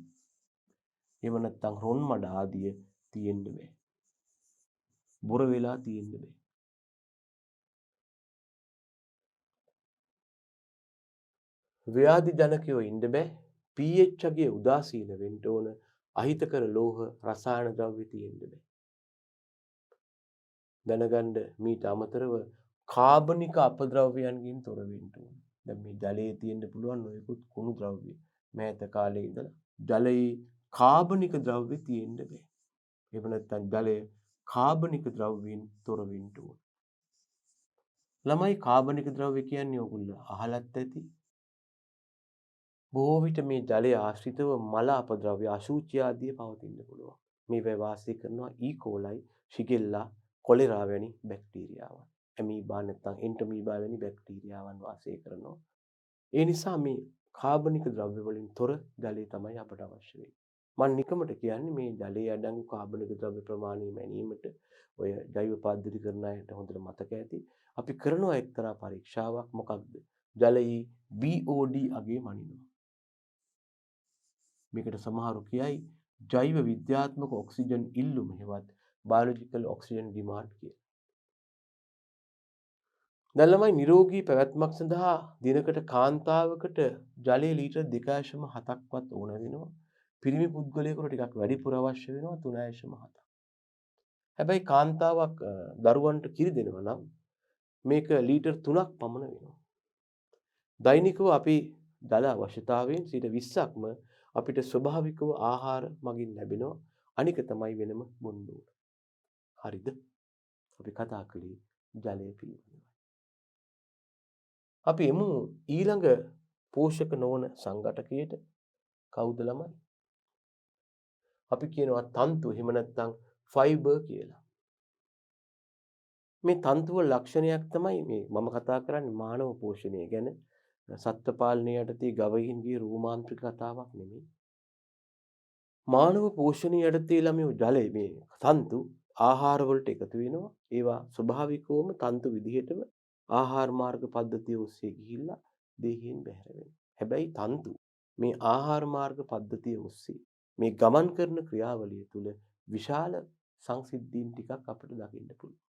එහෙම නැත්නම් රොන් මඩ ආදිය තියෙන්න බෑ. බොර වෙලා තියෙන්න බෑ. ව්‍යාධි ජනකයෝ ඉන්න බෑ. pH අගය උදාසීන වෙන්න ඕන. අහිතකර ලෝහ රසායන ද්‍රව්‍ය තියෙන්න බෑ. දැනගන්න මීට අමතරව කාබනික අපද්‍රව්‍යයන්ගෙන් තොර වෙන්න ඕන. දැන් මේ ජලයේ තියෙන්න පුළුවන් නොයෙකුත් කුණු ද්‍රව්‍ය. මෑත කාලේ ඉඳලා ජලයේ කාබනික ද්‍රව්‍ය තියෙන්න බෑ. එහෙම නැත්නම් ජලය කාබනික ද්‍රව්‍යයෙන් තොර වෙන්න ඕන. ළමයි කාබනික ද්‍රව්‍ය කියන්නේ ඔයගොල්ලෝ අහලත් ඇති. බොහෝ විට මේ ජලය ආශ්‍රිතව මල අපද්‍රව්‍ය අශුචි ආදී පවතින්න පුළුවන්. මේවා වාසය කරනවා E. coli, Shigella, කොලෙරා වැනි බැක්ටීරියාවන්. ඇමීබා නැත්නම් එන්ටොමීබා වැනි බැක්ටීරියාවන් වාසය කරනවා. ඒ නිසා මේ කාබනික ද්‍රව්‍ය වලින් තොර ජලය තමයි අපට අවශ්‍ය වෙන්නේ. මම නිකමට කියන්නේ මේ ජලයේ අඩංගු කාබනික ද්‍රව්‍ය ප්‍රමාණය මැනීමට ඔය ජෛව පද්ධති කරන අයට හොඳට මතක ඇති. අපි කරනවා එක්තරා පරීක්ෂාවක් මොකක්ද? ජලයේ BOD අගේ මනිනවා. මේකට සමහරු කියයි ජෛව විද්‍යාත්මක ඔක්සිජන් ඉල්ලුම හෙවත් බයොලොජිකල් ඔක්සිජන් ඩිමාන්ඩ් කියලා. දැන් ළමයි නිරෝගී පැවැත්මක් සඳහා දිනකට කාන්තාවකට ජලයේ ලීටර් 2.7ක්වත් ඕන වෙනවා. පිරිමි පුද්ගලයෙකුට ටිකක් වැඩිපුර අවශ්‍ය වෙනවා 3.7ක්. හැබැයි කාන්තාවක් දරුවන්ට කිරි දෙනවා නම් මේක ලීටර් 3ක් පමණ වෙනවා. දෛනිකව අපි ජල අවශ්‍යතාවයෙන් 20%ක්ම අපිට ස්වභාවිකව ආහාර මගින් ලැබෙනවා. අනික තමයි වෙනම බොන්න ඕන. හරිද? අපි කතා කළේ ජලය පිළිබඳව. අපි එමු ඊළඟ පෝෂක නොවන සංඝටකයට කවුද ළමයි? අපි කියනවා තන්තු එහෙම නැත්නම් ෆයිබර් කියලා. මේ තන්තු වල ලක්ෂණයක් තමයි මේ මම කතා කරන්නේ මානව පෝෂණය ගැන. සත්ත්ව පාලනය යටතේ ගවයින්ගේ රෝමාන්ත්‍රික කතාවක් නෙමෙයි. මානව පෝෂණය යටතේ ළමයෝ ජලය මේ තන්තු ආහාර වලට එකතු වෙනවා. ඒවා ස්වභාවිකවම තන්තු විදිහටම ආහාර මාර්ග පද්ධතිය ඔස්සේ ගිහිල්ලා දේහයෙන් බැහැර වෙනවා. හැබැයි තන්තු මේ ආහාර මාර්ග පද්ධතිය ඔස්සේ මේ ගමන් කරන ක්‍රියාවලිය තුළ විශාල සංසිද්ධීන් ටිකක් අපිට දකින්න පුළුවන්.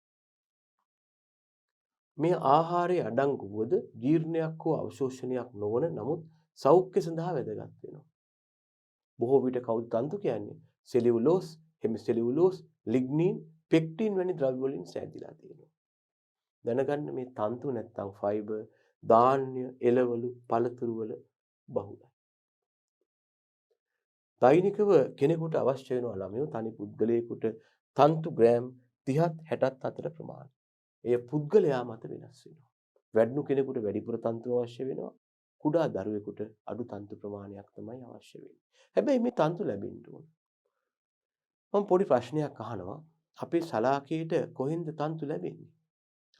මේ ආහාරයේ අඩංගු වුවද ජීර්ණයක් හෝ අවශෝෂණයක් නොවන නමුත් සෞඛ්‍ය සඳහා වැදගත් වෙනවා. බොහෝ විට කවුද තන්තු කියන්නේ? සෙලියුලෝස්, හෙමිසෙලියුලෝස්, ලිග්නින්, පෙක්ටින් වැනි ද්‍රව්‍ය වලින් සෑදිලා තියෙනවා. දැනගන්න මේ තන්තු නැත්තම් ෆයිබර් ධාන්‍ය, එළවලු, පළතුරු වල බහුලයි. දෛනිකව කෙනෙකුට අවශ්‍ය වෙනවා ළමයෝ තනි පුද්ගලයෙකුට තන්තු ග්‍රෑම් 30ත් 60ත් අතර ප්‍රමාණය. එය පුද්ගලයා මත වෙනස් වෙනවා. වැඩිණු කෙනෙකුට වැඩිපුර තන්තු අවශ්‍ය වෙනවා. කුඩා දරුවෙකුට අඩු තන්තු ප්‍රමාණයක් තමයි අවශ්‍ය වෙන්නේ. හැබැයි මේ තන්තු ලැබෙන්න ඕන. මම පොඩි ප්‍රශ්නයක් අහනවා. අපේ ශලාකයට කොහෙන්ද තන්තු ලැබෙන්නේ?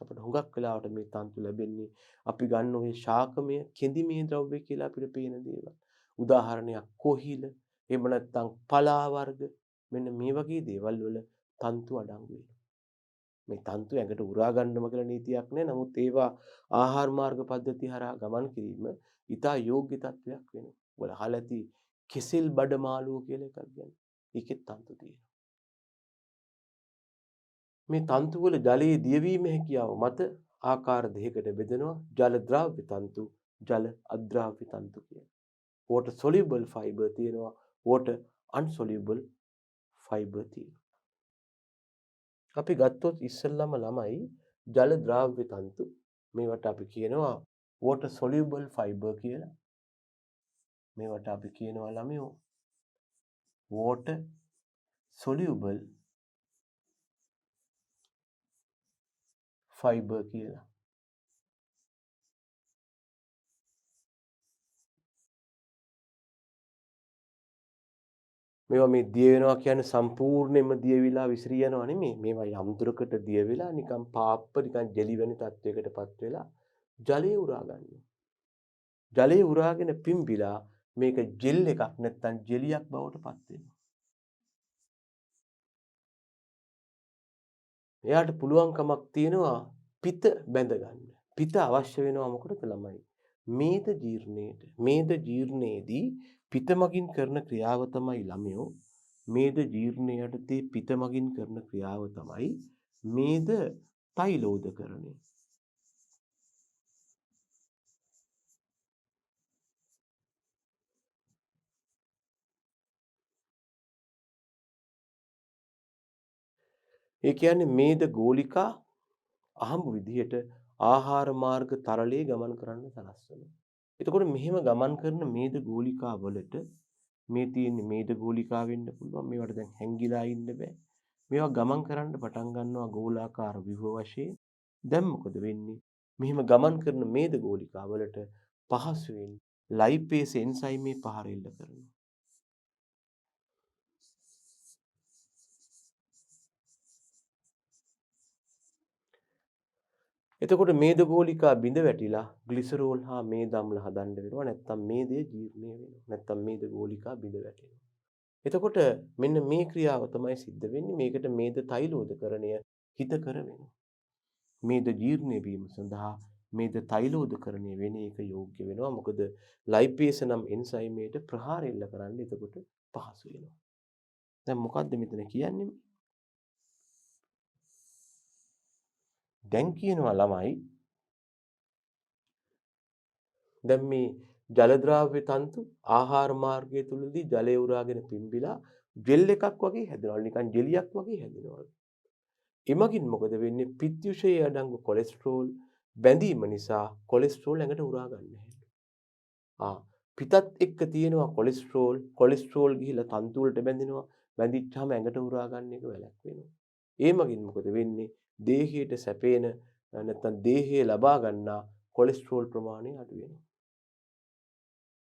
අපිට හුඟක් වෙලාවට මේ තන්තු ලැබෙන්නේ අපි ගන්න ඔය ශාකමය කෙඳිමේ ද්‍රව්‍ය කියලා අපිට පේන දේවල්. උදාහරණයක් කොහිල, එහෙම නැත්නම් පලා වර්ග මෙන්න මේ වගේ දේවල් වල තන්තු අඩංගු වෙනවා. මේ තන්තු ඇඟට උරා ගන්නම කියලා නීතියක් නැහැ. නමුත් ඒවා ආහාර මාර්ග පද්ධතිය හරහා ගමන් කිරීම ඉතා යෝග්‍ය තත්වයක් වෙනවා. ඔයාලා අහලා ඇති කෙසෙල් බඩ මාළුව කියලා එකක් ගැන. ඒකෙත් තන්තු තියෙනවා. මේ තන්තු වල ජලයේ දියවීම හැකියාව මත ආකාර දෙකකට බෙදෙනවා. ජල ද්‍රාව්‍ය තන්තු, ජල අද්‍රාව්‍ය තන්තු කියලා. water soluble fiber තියෙනවා, water unsoluble fiber තියෙනවා. අපි ගත්තොත් ඉස්සෙල්ලාම ළමයි ජල ද්‍රාව්‍ය තන්තු මේවට අපි කියනවා water soluble fiber කියලා. මේවට අපි කියනවා ළමයෝ water soluble fiber කියලා. මේවා මේ දිය වෙනවා කියන්නේ සම්පූර්ණයෙන්ම දිය විලා විසිරී යනවා නෙමෙයි. මේවා යම් දුරකට දිය වෙලා නිකන් පාප්ප නිකන් ජෙලි වැනි තත්වයකටපත් වෙලා ජලයේ උරා ගන්නවා. ජලයේ උරාගෙන පිම්බිලා මේක ජෙල් එකක් නැත්නම් ජෙලියක් බවට පත් වෙනවා. එයාට පුළුවන්කමක් තියෙනවා පිත බැඳ ගන්න. පිත අවශ්‍ය වෙනවා මොකටද ළමයි? මේද ජීර්ණයට. මේද ජීර්ණයේදී පිත මගින් කරන ක්‍රියාව තමයි ළමයෝ මේද ජීර්ණයටදී පිත මගින් කරන ක්‍රියාව තමයි මේද තෛලෝදකරණය. ඒ කියන්නේ මේද ගෝලිකා අහඹු විදිහට ආහාර මාර්ග තරලයේ ගමන් කරන්න සලස්වනවා. එතකොට මෙහෙම ගමන් කරන මේද ගෝලිකා වලට මේ තියෙන මේද ගෝලිකා වෙන්න පුළුවන්. මේවට දැන් හැංගිලා ඉන්න බෑ. මේවා ගමන් කරන්න පටන් ගන්නවා ගෝලාකාර ව්‍යුහ වශයෙන්. දැන් මොකද වෙන්නේ? මෙහිම ගමන් කරන මේද ගෝලිකා වලට පහසුවෙන් ලයිපේස් එන්සයිමේ පහර එල්ල කරනවා. එතකොට මේද ගෝලිකා බිඳ වැටිලා ග්ලිසරෝල් හා මේද අම්ල හදන්න වෙනවා. නැත්නම් මේදේ ජීර්ණය වෙනවා. නැත්නම් මේද ගෝලිකා බිඳ වැටෙනවා. එතකොට මෙන්න මේ ක්‍රියාව තමයි සිද්ධ වෙන්නේ. මේකට මේද තෛලෝදකරණය හිතකර වෙනවා. මේද ජීර්ණය වීම සඳහා මේද තෛලෝදකරණය වෙන එක යෝග්‍ය වෙනවා. මොකද ලයිපේස නම් එන්සයිමයට ප්‍රහාර එල්ල කරන්න එතකොට පහසු වෙනවා. දැන් මොකද්ද මෙතන කියන්නේ? දැන් කියනවා ළමයි දැන් මේ ජල ද්‍රාව්‍ය තන්තු ආහාර මාර්ගය තුලදී ජලය උරාගෙන පිම්බිලා ජෙල් එකක් වගේ හැදෙනවා. නිකන් ජෙලියක් වගේ හැදෙනවා. එමගින් මොකද වෙන්නේ? පිත්යුෂයේ අඩංගු කොලෙස්ටරෝල් බැඳීම නිසා කොලෙස්ටරෝල් ඇඟට උරා ගන්න හැදුවා. පිතත් එක්ක තියෙනවා කොලෙස්ටරෝල් ගිහිලා තන්තු වලට බැඳෙනවා. බැඳිච්චාම ඇඟට උරා ගන්න එක වැළැක්වෙනවා. එමගින් මොකද වෙන්නේ? දේහයට සැපේන නැත්නම් දේහය ලබා ගන්නා කොලෙස්ටරෝල් ප්‍රමාණය අඩු වෙනවා.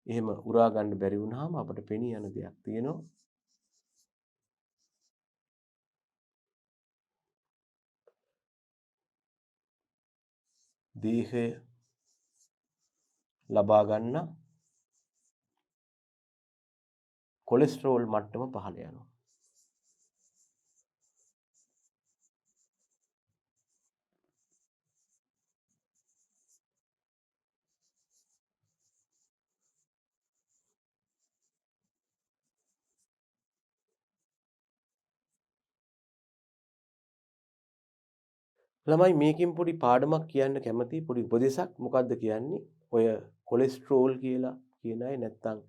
එහෙම උරා ගන්න බැරි වුණාම අපිට පෙනී යන දෙයක් තියෙනවා. දේහය ලබා ගන්න කොලෙස්ටරෝල් මට්ටම පහළ යනවා. ළමයි මේකෙන් පොඩි පාඩමක් කියන්න කැමතියි පොඩි උපදේශක් මොකද්ද කියන්නේ? ඔය කොලෙස්ටරෝල් කියලා කියන අය නැත්තම්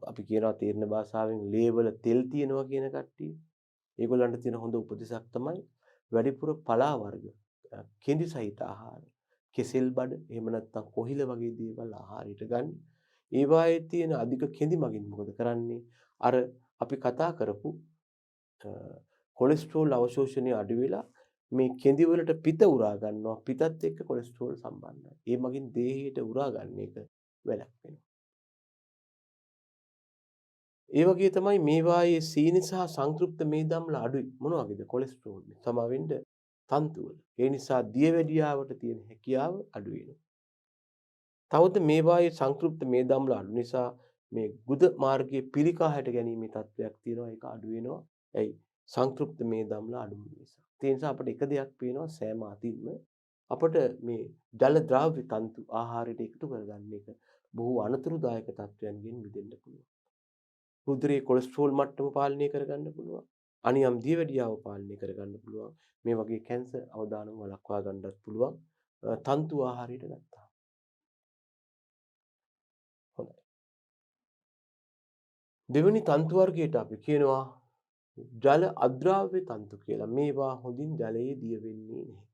අපි කියනවා තීරණ භාෂාවෙන් ලේවල තෙල් තියෙනවා කියන කට්ටිය. ඒගොල්ලන්ට තියෙන හොඳ උපදේශක් තමයි වැඩිපුර පලා වර්ග, කෙඳි සහිත ආහාර, කෙසෙල් බඩ, එහෙම නැත්නම් කොහිල වගේ දේවල් ආහාරයට ගන්න. ඒවායේ තියෙන අධික කෙඳි මගින් මොකද කරන්නේ? අර අපි කතා කරපු කොලෙස්ටරෝල් අවශෝෂණය අඩු වෙලා මේ කෙඳි වලට පිත උරා ගන්නවා. පිතත් එක්ක කොලෙස්ටරෝල් සම්බන්ධයි. ඒ මගින් දේහයට උරා ගන්න එක වැළැක්වෙනවා. ඒ වගේ තමයි මේවායේ සීනි සහ සංතෘප්ත මේදම්ල අඩුයි. මොන වගේද? කොලෙස්ටරෝල් සමවෙන්න තන්තු වල. ඒ නිසා දියවැඩියාවට තියෙන හැකියාව අඩු වෙනවා. තවද මේවායේ සංතෘප්ත මේදම්ල අඩු නිසා මේ ගුද මාර්ගයේ පිළිකා හැට ගැනීමේ තත්ත්වයක් තියෙනවා. ඒක අඩු වෙනවා. ඇයි? සංතෘප්ත මේදම්ල අඩු නිසා. ඒ නිසා අපිට එක දෙයක් පේනවා සෑම අතින්ම අපිට මේ ජල ද්‍රාව්‍ය තන්තු ආහාරයට එකතු කරගන්න එක බොහෝ අනතුරුදායක තත්ත්වයන්ගෙන් මිදෙන්න පුළුවන්. රුධිරයේ කොලෙස්ටරෝල් මට්ටම පාලනය කරගන්න පුළුවන්. අනියම් දියවැඩියාව පාලනය කරගන්න පුළුවන්. මේ වගේ කැන්සර් අවදානම් වළක්වා ගන්නත් පුළුවන් තන්තු ආහාරයට ගත්තා. හොඳයි. දෙවෙනි තන්තු වර්ගයට අපි කියනවා ජල අද්‍රාව්‍ය තන්තු කියලා. මේවා හොඳින් ජලයේ දිය වෙන්නේ නැහැ.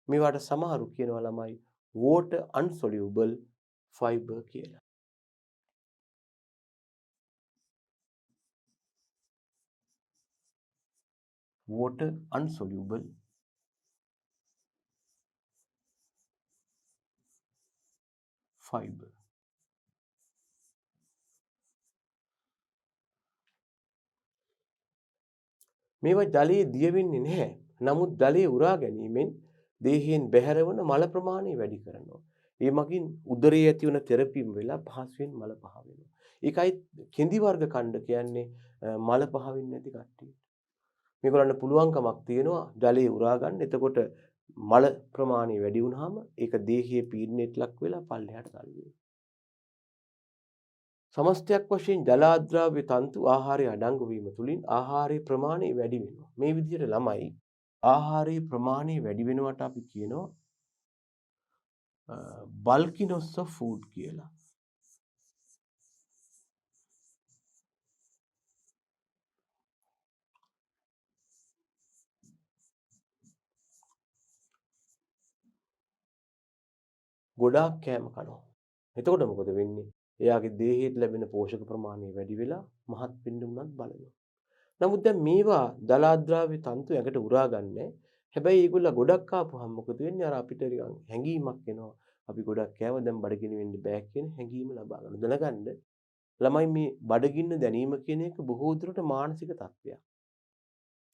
මේවට සමහරු කියනවා ළමයි water insoluble fiber කියලා. water insoluble fiber. මේවා ජලයේ දිය වෙන්නේ නැහැ. නමුත් ජලයේ උරා ගැනීමෙන් දේහයෙන් බැහැර වන මල ප්‍රමාණය වැඩි කරනවා. ඒ මගින් උදරයේ ඇති වන තෙරපීම් වෙලා පහසුවෙන් මල පහ වෙනවා. ඒකයි කෙඳි වර්ග ඛණ්ඩ කියන්නේ මල පහ වෙන්නේ නැති කට්ටිය. මේගොල්ලන්ට පුළුවන්කමක් තියෙනවා ජලයේ උරා ගන්න. එතකොට මල ප්‍රමාණය වැඩි වුණාම ඒක දේහයේ පීඩනයට ලක් වෙලා පල්ලෙහාට තල්ලු වෙනවා. සමස්තයක් වශයෙන් ජලාද්‍රාව්‍ය තන්තු ආහාරයේ අඩංගු වීම තුලින් ආහාරයේ ප්‍රමාණය වැඩි වෙනවා. මේ විදිහට ළමයි ආහාරයේ ප්‍රමාණය වැඩි වෙනවට අපි කියනවා bulkiness of food කියලා. ගොඩාක් කෑම කනවා. එතකොට මොකද වෙන්නේ? එයාගේ දේහයට ලැබෙන පෝෂක ප්‍රමාණය වැඩි වෙලා මහත් වෙන්න උනත් බලනවා. නමුත් දැන් මේවා ජලාද්‍රාව්‍ය තන්තු ඇඟට උරා ගන්නෑ. හැබැයි ඒගොල්ල ගොඩක් ආපුවහම මොකද වෙන්නේ? අර අපිට නිකන් හැඟීමක් එනවා. අපි ගොඩක් කෑවා දැන් බඩගිනි වෙන්න බෑ කියන හැඟීම ලබා ගන්න. දැනගන්න ළමයි මේ බඩගින්න දැනීම කියන එක බොහෝ දුරට මානසික තත්ත්වයක්.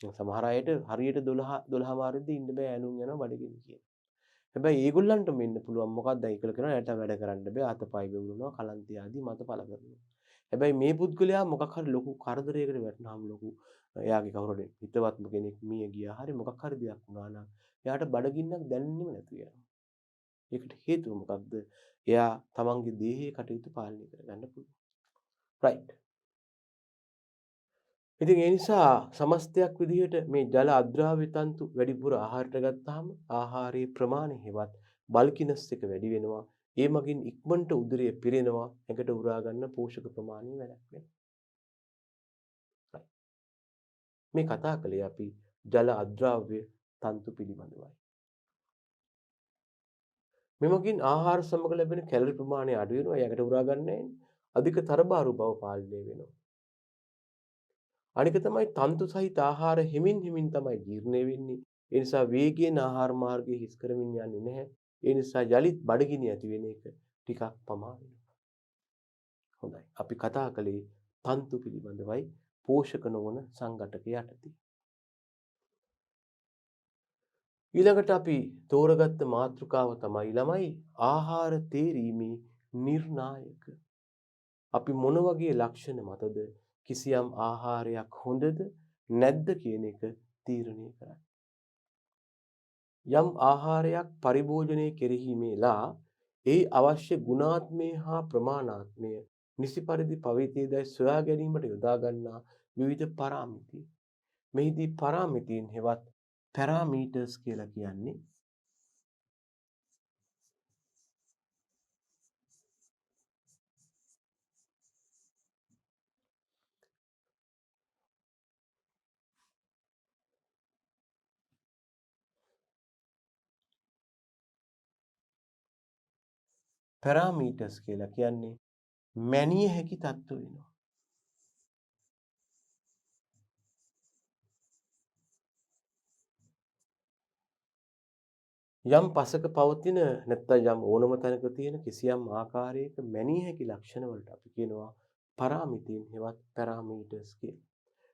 සමහර අයට හරියට 12 මාරෙද්දී ඉන්න බෑ ඇනුම් යනවා බඩගිනි කියන. හැබැයි ඒගොල්ලන්ට මෙන්න පුළුවන් මොකක්ද කියලා කරනවා එයාට වැඩ කරන්න බෑ අතපය වෙවුලනවා කලන්තය ආදී මත පළ කරනවා. හැබැයි මේ පුද්ගලයා මොකක් හරි ලොකු කරදරයකට වැටුනහම ලොකු එයාගේ කවුරු හරි හිතවත්ම කෙනෙක් මිය ගියා. හරි මොකක් හරි දෙයක් වුණා නම් එයාට බඩගින්නක් දැනෙන්නෙම නැතු වෙනවා. ඒකට හේතුව මොකක්ද? එයා තමන්ගේ දේහයේ කටයුතු පාලනය කරගන්න පුළුවන්. රයිට්. ඉතින් ඒ නිසා සමස්තයක් විදිහට මේ ජල අද්‍රාව්‍ය තන්තු වැඩිපුර ආහාරයට ගත්තාම ආහාරයේ ප්‍රමාණය හෙවත් බල්කිනස් එක වැඩි වෙනවා. ඒ මගින් ඉක්මනට උදරය පිරෙනවා. ඇඟට උරා ගන්න පෝෂක ප්‍රමාණය වැඩක් වෙනවා. මේ කතා කළේ අපි ජල අද්‍රාව්‍ය තන්තු පිළිබඳවයි. මෙමගින් ආහාර සමග ලැබෙන කැලරි ප්‍රමාණය අඩු වෙනවා. යකට උරා ගන්න නැහැ. අධික තරබාරු බව පාලනය වෙනවා. අනික තමයි තන්තු සහිත ආහාර හිමින් හිමින් තමයි ජීර්ණය වෙන්නේ. ඒ නිසා වේගයෙන් ආහාර මාර්ගය හිස් කරමින් යන්නේ නැහැ. ඒ නිසා යලිත් බඩගිනි ඇති වෙන එක ටිකක් පමා වෙනවා. හොඳයි. අපි කතා කළේ තන්තු පිළිබඳවයි පෝෂක නොවන සංඝටක යටතේ. ඊළඟට අපි තෝරගත්ත මාතෘකාව තමයි ළමයි ආහාර තේරීමේ නිර්ණායක. අපි මොන වගේ ලක්ෂණ මතද කිසියම් ආහාරයක් හොඳද නැද්ද කියන එක තීරණය කරන්නේ. යම් ආහාරයක් පරිභෝජනය කෙරෙහිමේලා ඒ අවශ්‍ය ගුණාත්මය හා ප්‍රමාණාත්මය නිසි පරිදි පවතියදැයි සොයා ගැනීමට යොදා ගන්නා විවිධ පාරාමිති. මෙහිදී පාරාමිතීන් හෙවත් පැරාමීටර්ස් කියලා කියන්නේ මැනිය හැකි තත්ත්ව වෙනවා. යම් පසක පවතින නැත්නම් යම් ඕනම තැනක තියෙන කිසියම් ආකාරයක මැනිය හැකි ලක්ෂණ වලට අපි කියනවා පාරාමිතීන් හෙවත් පැරාමීටර්ස් කියලා.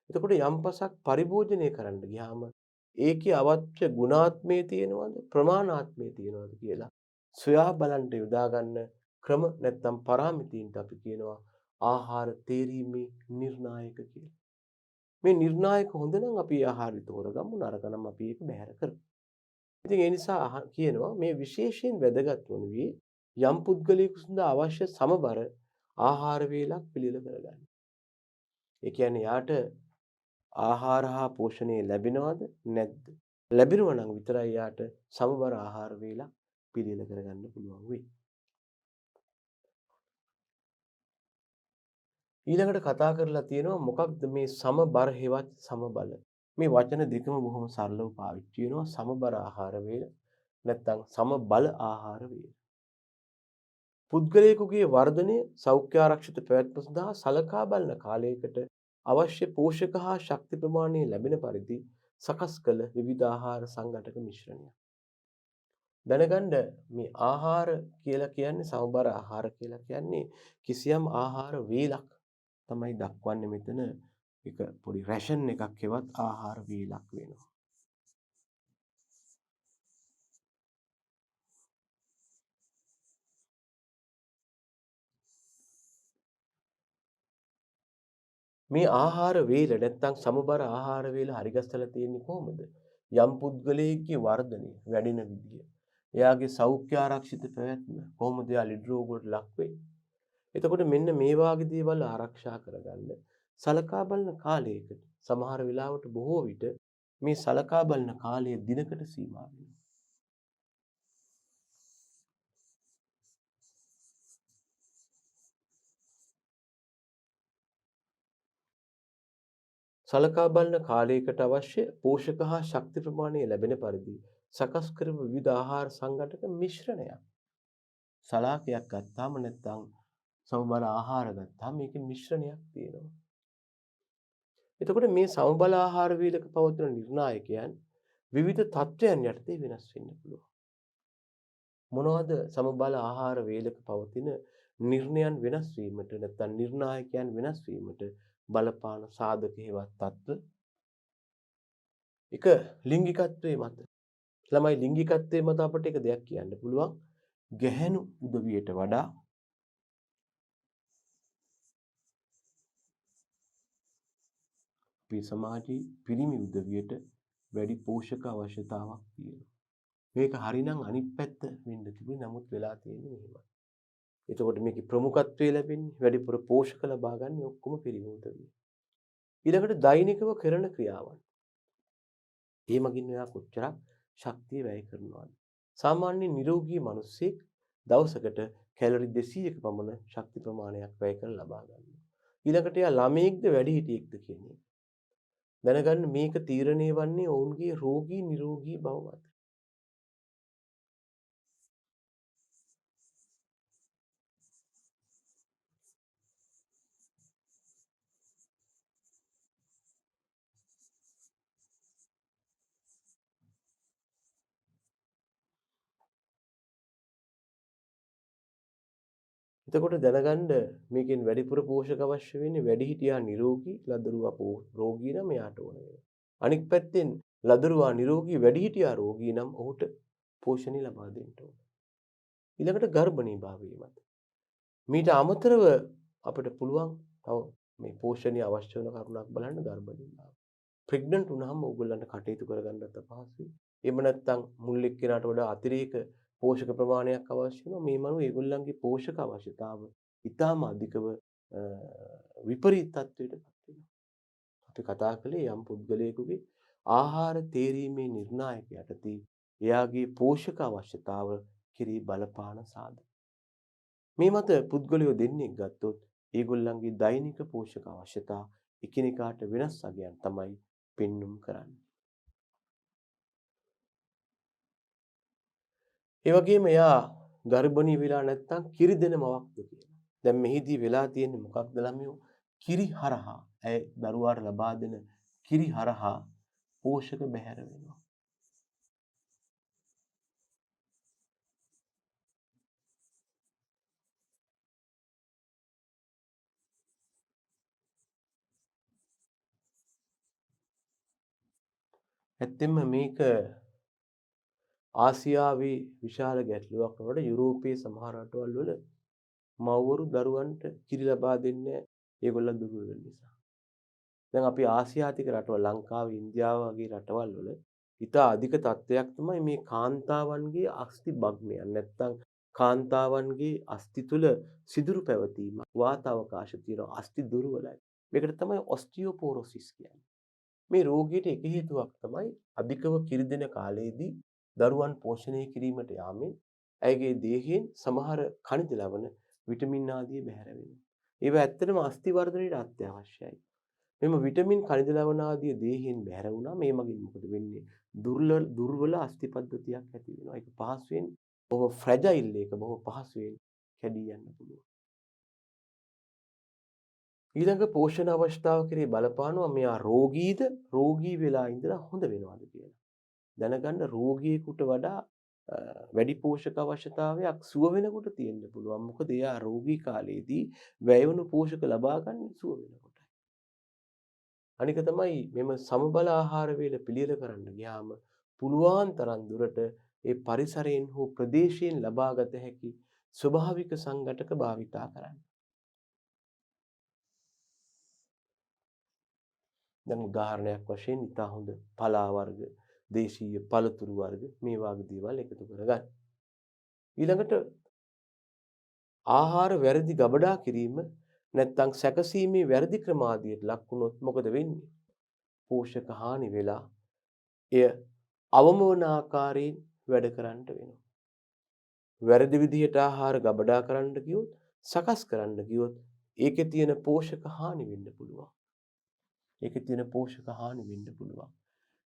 එතකොට යම් පසක් පරිභෝජනය කරන්න ගියාම ඒකේ අවශ්‍ය ගුණාත්මය තියෙනවද ප්‍රමාණාත්මය තියෙනවද කියලා සොයා බලන්න යොදා ගන්න ක්‍රම නැත්නම් පාරාමිතීන්ට අපි කියනවා ආහාර තේරීමේ නිර්ණායක කියලා. මේ නිර්ණායක හොඳ නම් අපි ආහාරය තෝරගමු නරක නම් අපි ඒක බැහැර කරමු. ඉතින් ඒ නිසා කියනවා මේ විශේෂයෙන් වැදගත් වනුයේ යම් පුද්ගලයෙකු සඳහා අවශ්‍ය සමබර ආහාර වේලක් පිළියෙල කරගන්න. ඒ කියන්නේ යාට ආහාර හා පෝෂණය ලැබෙනවද නැද්ද? ලැබෙනවා නම් විතරයි යාට සමබර ආහාර වේලක් පිළියෙල කරගන්න පුළුවන් වෙයි. ඊළඟට කතා කරලා තියෙනවා මොකක්ද මේ සමබර හෙවත් සමබල? මේ වචන දෙකම බොහොම සරලව පාවිච්චි වෙනවා සමබර ආහාර වේල නැත්නම් සමබල ආහාර වේල. පුද්ගලයෙකුගේ වර්ධනය සෞඛ්‍ය ආරක්ෂිත පැවැත්ම සඳහා සලකා බලන කාලයකට අවශ්‍ය පෝෂක හා ශක්ති ප්‍රමාණය ලැබෙන පරිදි සකස් කළ විවිධ ආහාර සංඝටක මිශ්‍රණයක්. දැනගන්න මේ ආහාර කියලා කියන්නේ සමබර ආහාර කියලා කියන්නේ කිසියම් ආහාර වේලක් තමයි දක්වන්නේ මෙතන එක පොඩි රැෂන් එකක් හෙවත් ආහාර වේලක් වෙනවා. මේ ආහාර වේල නැත්නම් සමබර ආහාර වේල හරිගස්සලා තියෙන්නේ කොහොමද? යම් පුද්ගලයෙක්ගේ වර්ධනය වැඩෙන විදිය. එයාගේ සෞඛ්‍ය ආරක්ෂිත පැවැත්ම කොහොමද එයා ලෙඩ රෝග වලට ලක් වෙන්නේ? එතකොට මෙන්න මේ වාගේ දේවල් ආරක්ෂා කරගන්න සලකා බලන කාලයකට සමහර වෙලාවට බොහෝ විට මේ සලකා බලන කාලය දිනකට සීමා වෙනවා. සලකා බලන කාලයකට අවශ්‍ය පෝෂක හා ශක්ති ප්‍රමාණය ලැබෙන පරිදි සකස් කරපු විවිධ ආහාර සංඝටක මිශ්‍රණයක්. සලාකයක් ගත්තාම නැත්නම් සමබර ආහාර ගත්තාම මේකේ මිශ්‍රණයක් තියෙනවා. එතකොට මේ සමබල ආහාර වේලක පවතින නිර්ණායකයන් විවිධ තත්ත්වයන් යටතේ වෙනස් වෙන්න පුළුවන්. මොනවද සමබල ආහාර වේලක පවතින නිර්ණයන් වෙනස් වීමට නැත්නම් නිර්ණායකයන් වෙනස් වීමට බලපාන සාධක හේවත් තත්ත්ව? එක ලිංගිකත්වයේ මත. ළමයි ලිංගිකත්වයේ මත අපිට එක දෙයක් කියන්න පුළුවන්. ගැහැණු උදවියට වඩා අපේ සමාජයේ පිරිමි උදවියට වැඩි පෝෂක අවශ්‍යතාවක් තියෙනවා. මේක හරිනම් අනිත් පැත්ත වෙන්න තිබුණේ නමුත් වෙලා තියෙන්නේ මෙහෙමයි. එතකොට මේකේ ප්‍රමුඛත්වය ලැබෙන්නේ වැඩිපුර පෝෂක ලබා ගන්න ඔක්කොම පිරිමි උදවිය. ඊළඟට දෛනිකව කරන ක්‍රියාවන්. ඒ මගින් ඔයා කොච්චරක් ශක්තිය වැය කරනවද? සාමාන්‍ය නිරෝගී මිනිස්සෙක් දවසකට කැලරි 200ක පමණ ශක්ති ප්‍රමාණයක් වැය කරලා ලබා ගන්නවා. ඊළඟට එයා ළමයෙක්ද වැඩිහිටියෙක්ද කියන එක. දැනගන්න මේක තීරණය වන්නේ ඔවුන්ගේ රෝගී නිරෝගී බව මත. එතකොට දැනගන්න මේකෙන් වැඩිපුර පෝෂක අවශ්‍ය වෙන්නේ වැඩිහිටියා නිරෝගී ලදරුවා රෝගී නම් එයාට ඕන වෙනවා. අනික් පැත්තෙන් ලදරුවා නිරෝගී වැඩිහිටියා රෝගී නම් ඔහුට පෝෂණය ලබා දෙන්න ඕන. ඊළඟට ගර්භණී භාවය මත. මීට අමතරව අපිට පුළුවන් තව මේ පෝෂණය අවශ්‍ය වෙන කරුණක් බලන්න ගර්භණී භාවය. ප්‍රෙග්නන්ට් වුණාම ඕගොල්ලන්ට කටයුතු කරගන්නත් අපහසුයි. එහෙම නැත්නම් මුල් එක්කෙනාට වඩා අතිරේක පෝෂක ප්‍රමාණයක් අවශ්‍ය වෙනවා. මේ මනුව ඒගොල්ලන්ගේ පෝෂක අවශ්‍යතාව ඉතාම අධිකව විපරීත තත්ත්වයකට පත් වෙනවා. අපි කතා කළේ යම් පුද්ගලයෙකුගේ ආහාර තේරීමේ නිර්ණායක යටතේ එයාගේ පෝෂක අවශ්‍යතාව කිරී බලපාන සාධක. මේ මත පුද්ගලයෝ දෙන්නෙක් ගත්තොත් ඒගොල්ලන්ගේ දෛනික පෝෂක අවශ්‍යතා එකිනෙකාට වෙනස් අගයන් තමයි පෙන්눔 කරන්නේ. ඒ වගේම එයා ගර්භණී වෙලා නැත්නම් කිරි දෙන මවක්ද කියලා. දැන් මෙහිදී වෙලා තියෙන්නේ මොකක්ද ළමයෝ? කිරි හරහා ඇය දරුවාට ලබා දෙන කිරි හරහා පෝෂක බැහැර වෙනවා. ඇත්තෙන්ම මේක ආසියාවේ විශාල ගැටලුවක් වුණාට යුරෝපයේ සමහර රටවල් වල මව්වරු දරුවන්ට කිරි ලබා දෙන්නේ ඒගොල්ලන් දුර්වල වෙන නිසා. දැන් අපි ආසියාතික රටවල් ලංකාව, ඉන්දියාව වගේ රටවල් වල ඉතා අධික තත්ත්වයක් තමයි මේ කාන්තාවන්ගේ අස්ථි භග්නයන් නැත්තම් කාන්තාවන්ගේ අස්ථි තුල සිදුරු පැවතීම වාත අවකාශ තියෙනවා අස්ථි දුර්වලයි. මේකට තමයි ඔස්ටියෝපෝරොසිස් කියන්නේ. මේ රෝගයට එක හේතුවක් තමයි අධිකව කිරි දෙන කාලයේදී දරුවන් පෝෂණය කිරීමට යාමෙන් ඇයගේ දේහයෙන් සමහර ಖನಿජ ලවණ විටමින් ආදී බැහැර වෙනවා. ඒවා ඇත්තටම අස්ථි වර්ධනයට අත්‍යවශ්‍යයි. මෙම විටමින් ಖನಿජ ලවණ ආදී දේහයෙන් බැහැර වුණා මේ මගින් මොකද වෙන්නේ? දුර්වල අස්ථි පද්ධතියක් ඇති වෙනවා. ඒක පහසුවෙන් බොහොම ෆ්‍රැජයිල් එක බොහොම පහසුවෙන් කැඩී යන්න පුළුවන්. ඊළඟ පෝෂණ අවස්ථාව කෙරේ බලපානවා මෙයා රෝගීද රෝගී වෙලා ඉඳලා හොඳ වෙනවද කියලා. දැනගන්න රෝගියෙකුට වඩා වැඩි පෝෂක අවශ්‍යතාවයක් සුව වෙනකොට තියෙන්න පුළුවන්. මොකද එයා රෝගී කාලයේදී වැය වුණු පෝෂක ලබා ගන්න සුව වෙනකොටයි. අනික තමයි මෙම සමබල ආහාර වේල පිළියෙල කරන්න ගියාම පුළුවන් තරම් දුරට ඒ පරිසරයෙන් හෝ ප්‍රදේශයෙන් ලබාගත හැකි ස්වභාවික සංඝටක භාවිතා කරන්න. දැන් උදාහරණයක් වශයෙන් ඉතා හොඳ පලා වර්ග, දේශීය පළතුරු වර්ග මේ වගේ දේවල් එකතු කරගන්න. ඊළඟට ආහාර වැරදි ගබඩා කිරීම නැත්නම් සැකසීමේ වැරදි ක්‍රමාදියට ලක් වුණොත් මොකද වෙන්නේ? පෝෂක හානි වෙලා එය අවම වන ආකාරයෙන් වැඩ කරන්නට වෙනවා. වැරදි විදිහට ආහාර ගබඩා කරන්න ගියොත්, සකස් කරන්න ගියොත් ඒකේ තියෙන පෝෂක හානි වෙන්න පුළුවන්. ඒකේ තියෙන පෝෂක හානි වෙන්න පුළුවන්.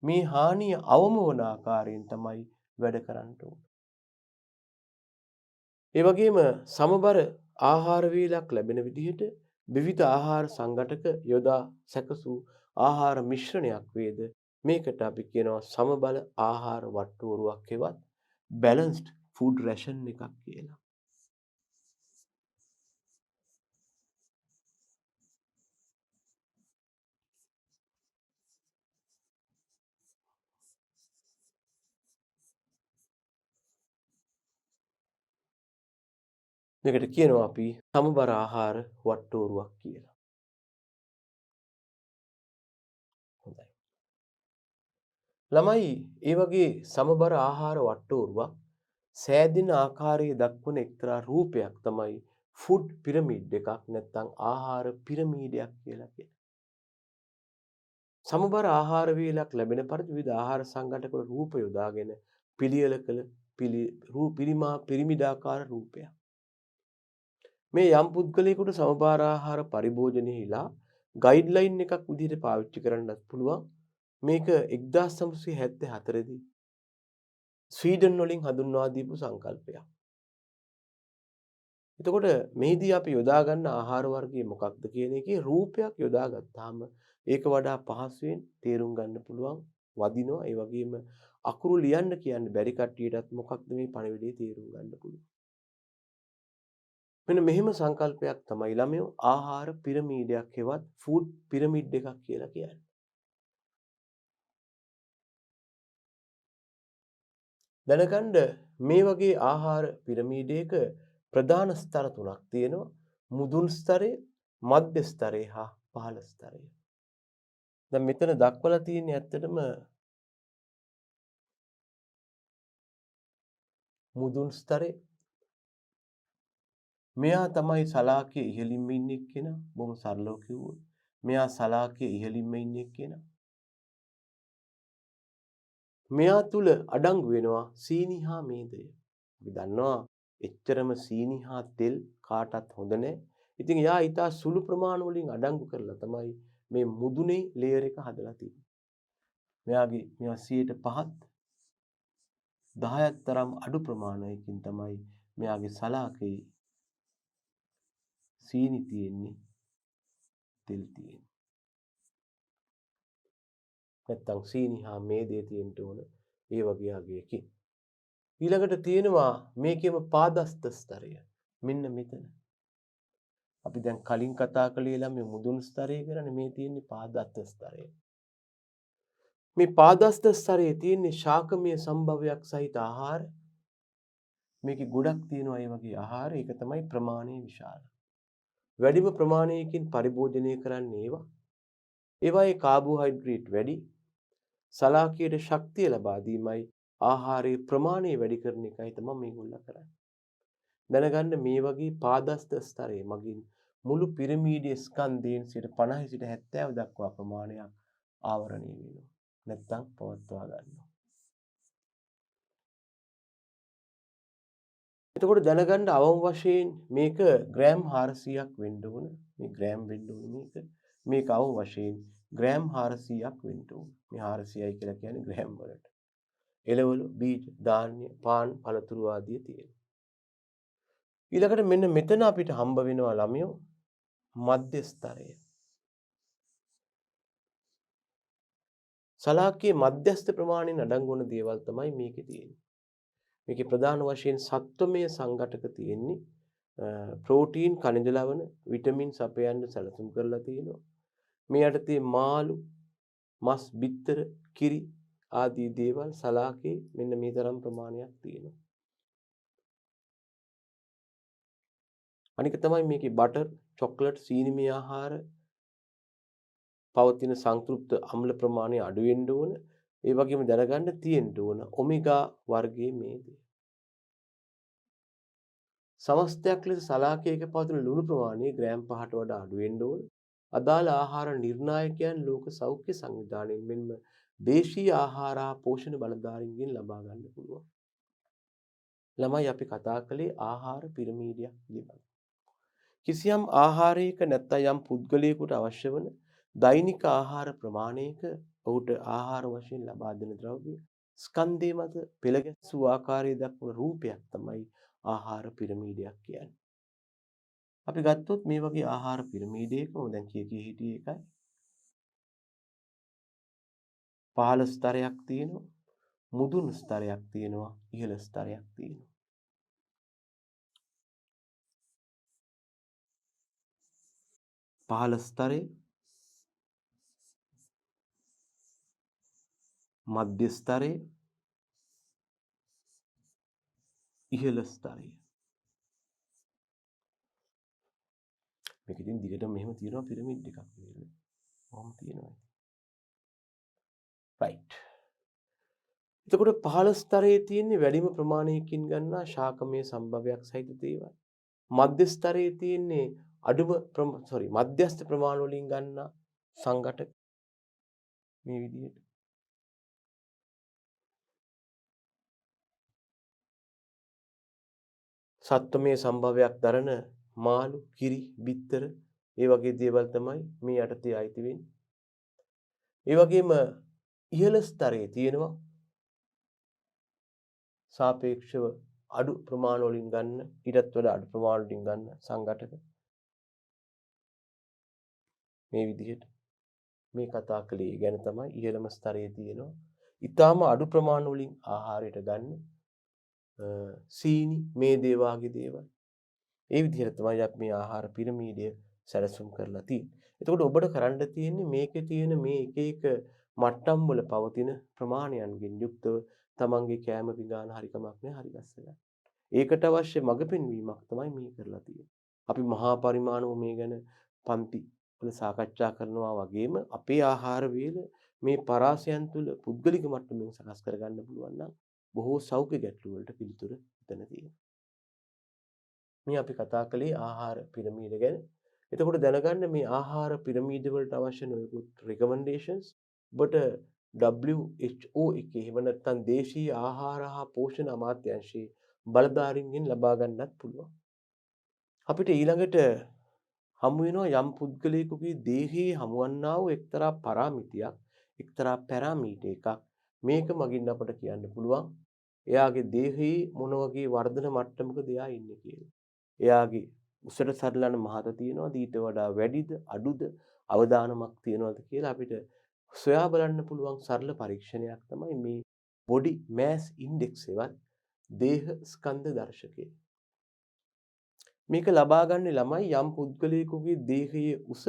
මේ හානිය අවම වන ආකාරයෙන් තමයි වැඩ කරන්න ඕන. ඒ වගේම සමබර ආහාර වේලක් ලැබෙන විදිහට විවිධ ආහාර සංඝටක යොදා සැකසූ ආහාර මිශ්‍රණයක් වේද මේකට අපි කියනවා සමබල ආහාර වට්ටෝරුවක් හෙවත් බැලන්ස්ඩ් ෆුඩ් රැෂන් එකක් කියලා. මේකට කියනවා අපි සමබර ආහාර වට්ටෝරුවක් කියලා. ළමයි ඒ වගේ සමබර ආහාර වට්ටෝරුවක් සෑදෙන ආකාරයේ දක්වන එක්තරා රූපයක් තමයි ෆුඩ් පිරමිඩ් එකක් නැත්නම් ආහාර පිරමීඩයක් කියලා කියන්නේ. සමබර ආහාර වේලක් ලැබෙන පරිදි විවිධ ආහාර සංඝටක රූප යොදාගෙන පිළියෙල කළ පිරිමා පිරිමිඩාකාර රූපයක්. මේ යම් පුද්ගලයෙකුට සමබර ආහාර පරිභෝජනයේලා ගයිඩ්ලයින් එකක් විදිහට පාවිච්චි කරන්නත් පුළුවන්. මේක 1974 දී ස්වීඩන් වලින් හඳුන්වා දීපු සංකල්පයක්. එතකොට මෙහිදී අපි යොදා ගන්න ආහාර වර්ගය මොකක්ද කියන එකේ රූපයක් යොදා ගත්තාම ඒක වඩා පහසුවෙන් තේරුම් ගන්න පුළුවන් වදිනවා. ඒ වගේම අකුරු ලියන්න කියන්න බැරි කට්ටියටත් මොකක්ද මේ පණිවිඩය තේරුම් ගන්න පුළුවන්. මෙන්න මෙහෙම සංකල්පයක් තමයි ළමයෝ ආහාර පිරමීඩයක් හෙවත් ෆුඩ් පිරමිඩ් එකක් කියලා කියන්නේ. දැනගන්න මේ වගේ ආහාර පිරමීඩයක ප්‍රධාන ස්තර තුනක් තියෙනවා. මුදුන් ස්තරය, මධ්‍ය ස්තරය හා පහළ ස්තරය. දැන් මෙතන දක්වලා තියෙන්නේ ඇත්තටම මුදුන් ස්තරේ. මෙයා තමයි සලාකයේ ඉහළින්ම ඉන්න එක්කෙනා. බොහොම සරලව කිව්වොත්. මෙයා සලාකයේ ඉහළින්ම ඉන්න එක්කෙනා. මෙයා තුල අඩංගු වෙනවා සීනි හා මේදය. අපි දන්නවා එච්චරම සීනි හා තෙල් කාටත් හොඳ නැහැ. ඉතින් එයා ඊට සුළු ප්‍රමාණ වලින් අඩංගු කරලා තමයි මේ මුදුනේ ලේයර් එක හදලා තියෙන්නේ. මෙයාගේ මේවා 5ත් 10ක් තරම් අඩු ප්‍රමාණයකින් තමයි මෙයාගේ සලාකේ සීනි තියෙන්නේ තෙල් තියෙන්නේ. නැත්තම් සීනි හා මේදය තියෙන්න ඕන ඒ වගේ අගයකින්. ඊළඟට තියෙනවා මේකෙම පාදස්ත ස්තරය. මෙන්න මෙතන. අපි දැන් කලින් කතා කළේ ළමයි මුදුන් ස්තරය ගැන. මේ තියෙන්නේ පාදස්ත ස්තරය. මේ පාදස්ත ස්තරයේ තියෙන්නේ ශාකමය සම්භවයක් සහිත ආහාර. මේකේ ගොඩක් තියෙනවා ඒ වගේ ආහාර. ඒක තමයි ප්‍රමාණය විශාල. වැඩිම ප්‍රමාණයකින් පරිභෝජනය කරන්නේ ඒවා. ඒවායේ කාබෝහයිඩ්‍රේට් වැඩි. සලාකියට ශක්තිය ලබා දීමයි ආහාරයේ ප්‍රමාණය වැඩි කරන එකයි තමයි මේගොල්ලෝ කරන්නේ. දැනගන්න මේ වගේ පාදස්ත ස්තරයේ මගින් මුළු පිරමීඩයේ ස්කන්ධයෙන් 50 සිට 70 දක්වා ප්‍රමාණයක් ආවරණය වෙනවා. නැත්තම් පවත්වා ගන්නවා. එතකොට දැනගන්න අවම වශයෙන් මේක ග්‍රෑම් 400ක් වෙන්න ඕන. මේ ග්‍රෑම් වෙන්න ඕන මේක. මේක අවම වශයෙන් ග්‍රෑම් 400ක් වෙන්න ඕන. මේ 400යි කියලා කියන්නේ ග්‍රෑම් වලට. එළවලු, බීජ, ධාන්‍ය, පාන්, පළතුරු ආදිය තියෙනවා. ඊළඟට මෙන්න මෙතන අපිට හම්බ වෙනවා ළමයෝ මධ්‍ය ස්තරය. සලාකයේ මධ්‍යස්ථ ප්‍රමාණයෙන් අඩංගු වන දේවල් තමයි මේකේ තියෙන්නේ. මේකේ ප්‍රධාන වශයෙන් සත්වමය සංඝටක තියෙන්නේ. ප්‍රෝටීන්, ಖನಿජ ලවණ, විටමින් සපයන්න සැලසුම් කරලා තියෙනවා. මේ යටතේ මාළු, මස්, බිත්තර, කිරි ආදී දේවල් සලාකේ මෙන්න මේ තරම් ප්‍රමාණයක් තියෙනවා. අනික තමයි මේකේ බටර්, චොක්ලට්, සීනිමය ආහාර පවතින සංතෘප්ත අම්ල ප්‍රමාණය අඩු වෙන්න ඕන. ඒ වගේම දැනගන්න තියෙන්න ඕන ඔමෙගා වර්ගයේ මේදය. සමස්තයක් ලෙස සලාකයක පවතින ලුණු ප්‍රමාණය ග්‍රෑම් 5ට වඩා අඩු වෙන්න ඕන. අදාළ ආහාර නිර්ණායකයන් ලෝක සෞඛ්‍ය සංවිධානයෙන් මෙන්ම දේශීය ආහාර පෝෂණ බලධාරීන්ගෙන් ලබා ගන්න පුළුවන්. ළමයි අපි කතා කළේ ආහාර පිරමීඩයක් පිළිබඳව. කිසියම් ආහාරයක නැත්නම් යම් පුද්ගලයෙකුට අවශ්‍ය වන දෛනික ආහාර ප්‍රමාණයක ඔහුට ආහාර වශයෙන් ලබා දෙන ද්‍රව්‍ය ස්කන්ධය මත පෙළ ගැසූ ආකාරය දක්වන රූපයක් තමයි ආහාර පිරමීඩයක් කියන්නේ. අපි ගත්තොත් මේ වගේ ආහාර පිරමීඩයක මම දැන් කිය හිටියේ එකයි. පහළ ස්තරයක් තියෙනවා, මුදුන් ස්තරයක් තියෙනවා, ඉහළ ස්තරයක් තියෙනවා. පහළ ස්තරේ, මධ්‍ය ස්තරේ, ඉහළ ස්තරය. මේක ඉතින් දිගටම මෙහෙම තියෙනවා පිරමිඩ් එකක් විදිහට. කොහොම තියෙනවා. right. එතකොට පහළ ස්තරයේ තියෙන්නේ වැඩිම ප්‍රමාණයකින් ගන්නා ශාකමය සම්භවයක් සහිත දේවල්. මධ්‍ය ස්තරයේ තියෙන්නේ මධ්‍යස්ථ ප්‍රමාණ වලින් ගන්නා සංඝටක මේ විදිහට. සත්වමය සම්භවයක් දරන මාළු, කිරි, බිත්තර ඒ වගේ දේවල් තමයි මේ යටතේ අයිති වෙන්නේ. ඒ වගේම ඉහළ ස්තරයේ තියෙනවා සාපේක්ෂව අඩු ප්‍රමාණ වලින් ගන්න ඊටත් වඩා අඩු ප්‍රමාණ වලින් ගන්න සංඝටක මේ විදිහට මේ කතා කළේ ගැන තමයි ඉහළම ස්තරයේ තියෙනවා. ඊටාම අඩු ප්‍රමාණ වලින් ආහාරයට ගන්න සීනි මේ දේවාගේ දේවල්. ඒ විදිහට තමයි අපි මේ ආහාර පිරමීඩය සැලසුම් කරලා තියෙන්නේ. එතකොට ඔබට කරන්න තියෙන්නේ මේකේ තියෙන මේ එක එක මට්ටම් වල පවතින ප්‍රමාණයන්ගෙන් යුක්තව තමන්ගේ කෑම පිඟාන හරි කමක් නැහැ හරි ගස්ස ගන්න. ඒකට අවශ්‍ය මඟ පෙන්වීමක් තමයි මේ කරලා තියෙන්නේ. අපි මහා පරිමාණව මේ ගැන පන්ති වල සාකච්ඡා කරනවා වගේම අපේ ආහාර වේල මේ පරාසයන් තුල පුද්ගලික මට්ටමින් සකස් කරගන්න පුළුවන් නම් බොහෝ සෞඛ්‍ය ගැටලු වලට පිළිතුර එතන තියෙනවා. මේ අපි කතා කළේ ආහාර පිරමීඩ ගැන. එතකොට දැනගන්න මේ ආහාර පිරමීඩ වලට අවශ්‍ය නොයෙකුත් recommendations ඔබට WHO එකේ එහෙම නැත්නම් දේශීය ආහාර හා පෝෂණ අමාත්‍යාංශයේ බලධාරීන්ගෙන් ලබා ගන්නත් පුළුවන්. අපිට ඊළඟට හමු වෙනවා යම් පුද්ගලයෙකුගේ දේහයේ හමුවන්නා වූ එක්තරා පාරාමිතියක්, එක්තරා පැරාමීටර් එකක්. මේක මගින් අපට කියන්න පුළුවන් එයාගේ දේහයේ මොන වගේ වර්ධන මට්ටමකද එයා ඉන්නේ කියලා. එයාගේ උසට සරලන මහත තියනවාද ඊට වඩා වැඩිද අඩුද අවදානමක් තියනවාද කියලා අපිට සොයා බලන්න පුළුවන් සරල පරීක්ෂණයක් තමයි මේ body mass index එකත් දේහ ස්කන්ධ දර්ශකය. මේක ලබා ගන්න ළමයි යම් පුද්ගලයෙකුගේ දේහයේ උස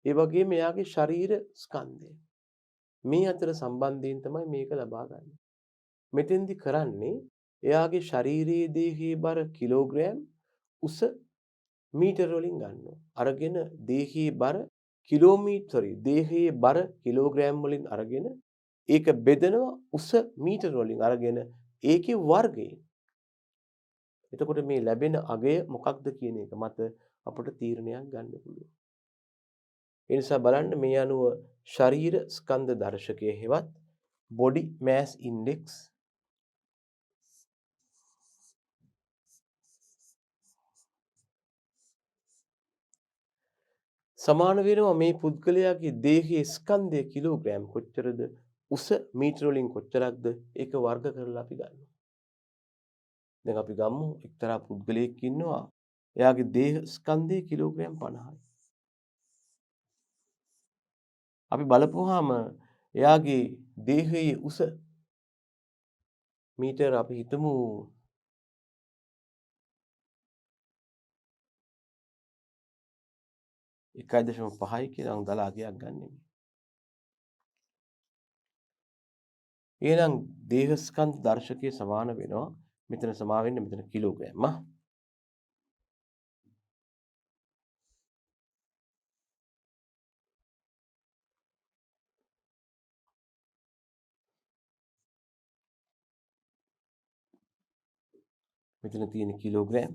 ඒ වගේම එයාගේ ශරීර ස්කන්ධය. මේ අතර සම්බන්ධයෙන් තමයි මේක ලබා ගන්න. මෙතෙන්දි කරන්නේ එයාගේ ශාරීරියේ දේහයේ බර කිලෝග්‍රෑම් උස මීටර වලින් ගන්නවා. අරගෙන දේහයේ බර දේහයේ බර කිලෝග්‍රෑම් වලින් අරගෙන ඒක බෙදනවා උස මීටර වලින් අරගෙන ඒකේ වර්ගයෙන්. එතකොට මේ ලැබෙන අගය මොකක්ද කියන එක මත අපට තීරණයක් ගන්න පුළුවන්. ඒ නිසා බලන්න මේ අනුව ශරීර ස්කන්ධ දර්ශකයේ හෙවත් body mass index සමාන වෙනවා මේ පුද්ගලයාගේ දේහයේ ස්කන්ධය කිලෝග්‍රෑම් කොච්චරද උස මීටර වලින් කොච්චරක්ද ඒක වර්ග කරලා අපි ගන්නවා. දැන් අපි ගමු එක්තරා පුද්ගලයෙක් ඉන්නවා එයාගේ දේහ ස්කන්ධය කිලෝග්‍රෑම් 50යි. අපි බලපුවාම එයාගේ දේහයේ උස මීටර අපි හිතමු 1.5යි කියලා අංගල අගයක් ගන්නෙ. එහෙනම් දේහ ස්කන්ධ දර්ශකයේ සමාන වෙනවා මෙතන සමා වෙන්නේ මෙතන කිලෝග්‍රෑම්. මෙතන තියෙන කිලෝග්‍රෑම්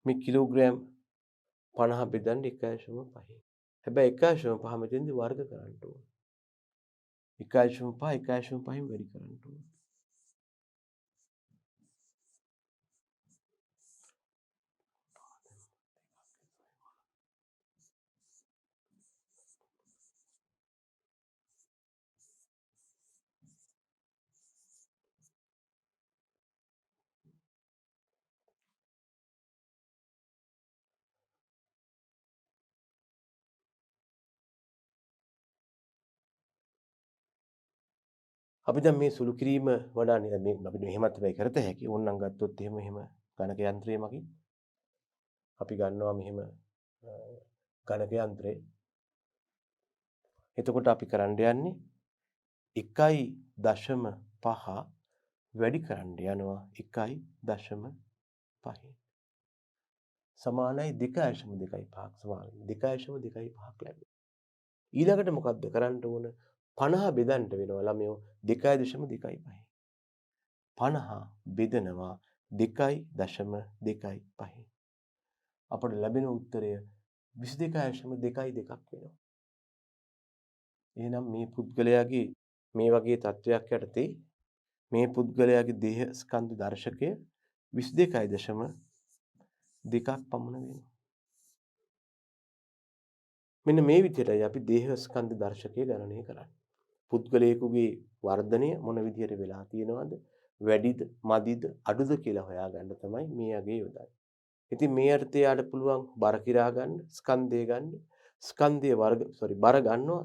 මේ කිලෝග්‍රෑම් 50 බෙදන්න 1.5. හැබැයි 1.5 මෙතෙන්දි වර්ග කරන්න ඕන. 1.5 වැඩි කරන්න ඕන. අපි දැන් මේ සුළු කිරීම වඩා මේ අපිට මෙහෙමත් වෙයි කරත හැකි. ඕනනම් ගත්තොත් එහෙම ගණක යන්ත්‍රය මගින් අපි ගන්නවා මෙහෙම ගණක යන්ත්‍රය. එතකොට අපි කරන්න යන්නේ 1.5 වැඩි කරන්න යනවා 1.5 සමානයි 2.25ක් සමානයි 2.25ක් ලැබෙනවා. ඊළඟට මොකද්ද කරන්න ඕන? 50 බෙදන්න වෙනවා ළමයෝ 2.25. 50 බෙදනවා 2.25. අපට ලැබෙන උත්තරය 22.2 වෙනවා. එහෙනම් මේ පුද්ගලයාගේ මේ වගේ තත්වයක් යටතේ මේ පුද්ගලයාගේ දේහ ස්කන්ධ දර්ශකය 22.2ක් පමණ වෙනවා. මෙන්න මේ විදිහටයි අපි දේහ ස්කන්ධ දර්ශකය ගණනය කරන්නේ. පුද්ගලයෙකුගේ වර්ධනය මොන විදිහට වෙලා තියෙනවද? වැඩිද, මදිද, අඩුද කියලා හොයාගන්න තමයි මේ අගේ යොදන්නේ. ඉතින් මේ අර්ථය යාට පුළුවන් බර කිරා ගන්න, ස්කන්ධය ගන්න. ස්කන්ධයේ බර ගන්නවා,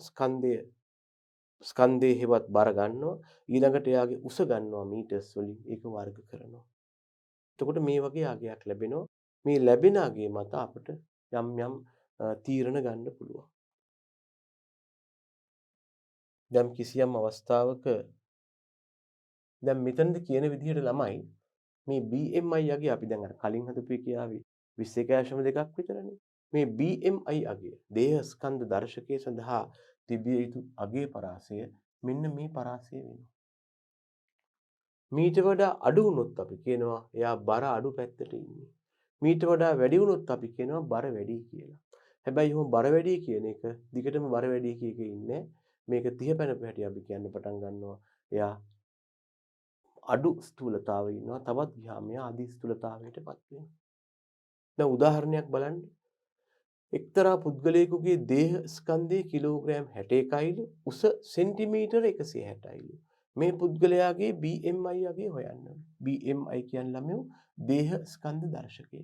ස්කන්ධයේ හේවත් බර ගන්නවා. ඊළඟට එයාගේ උස ගන්නවා මීටර්ස් වලින් ඒක වර්ග කරනවා. එතකොට මේ වගේ අගයක් ලැබෙනවා. මේ ලැබෙන අගය මත අපිට යම් තීරණ ගන්න පුළුවන්. දැන් කිසියම් අවස්ථාවක දැන් මෙතනද කියන විදිහට ළමයි මේ BMI අගය අපි දැන් අර කලින් හදපු එකේ ආවේ 21.2ක් විතරනේ. මේ BMI අගය දේහ ස්කන්ධ දර්ශකයේ සඳහා තිබිය යුතු අගයේ පරාසය මෙන්න මේ පරාසය වෙනවා. මීට වඩා අඩු වුණොත් අපි කියනවා එයා බර අඩු පැත්තට ඉන්නේ. මීට වඩා වැඩි වුණොත් අපි කියනවා බර වැඩි කියලා. හැබැයි ඔහොම බර වැඩි කියන එක දිගටම බර වැඩි කිය ඉන්නේ. මේක 30 පැනපු හැටි අපි කියන්න පටන් ගන්නවා. එයා අඩු ස්ථූලතාවයේ ඉන්නවා. තවත් ගියාම එයා අධි ස්ථූලතාවයටපත් වෙනවා. දැන් උදාහරණයක් බලන්න. එක්තරා පුද්ගලයෙකුගේ දේහ ස්කන්ධයේ කිලෝග්‍රෑම් 61යිලු උස සෙන්ටිමීටර 160යිලු. මේ පුද්ගලයාගේ BMI අගය හොයන්න ඕනේ. BMI කියන්නේ ළමයෝ දේහ ස්කන්ධ දර්ශකය.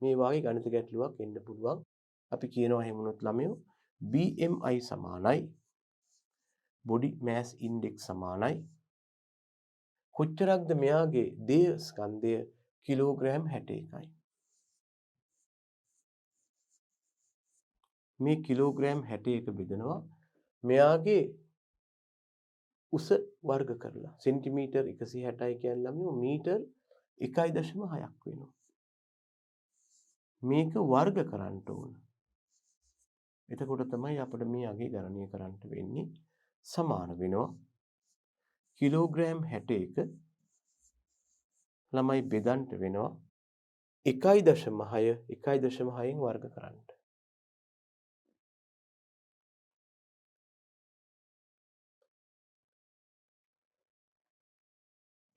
මේ වාගේ ගණිත ගැටලුවක් එන්න පුළුවන්. අපි කියනවා එහෙම වුණොත් ළමයෝ BMI සමානයි body mass index සමානයි කොච්චරක්ද මෙයාගේ දේහ ස්කන්ධය කිලෝග්‍රෑම් 61යි. මේ කිලෝග්‍රෑම් 61 බෙදනවා මෙයාගේ උස වර්ග කරලා සෙන්ටිමීටර් 160යි කියන ළමයෝ මීටර් 1.6ක් වෙනවා. මේක වර්ග කරන්න ඕන. එතකොට තමයි අපිට මේ අගේ ගණනය කරන්න වෙන්නේ. සමාන වෙනවා කිලෝග්‍රෑම් 61 ළමයි බෙදන්න වෙනවා 1.6න් වර්ග කරන්න.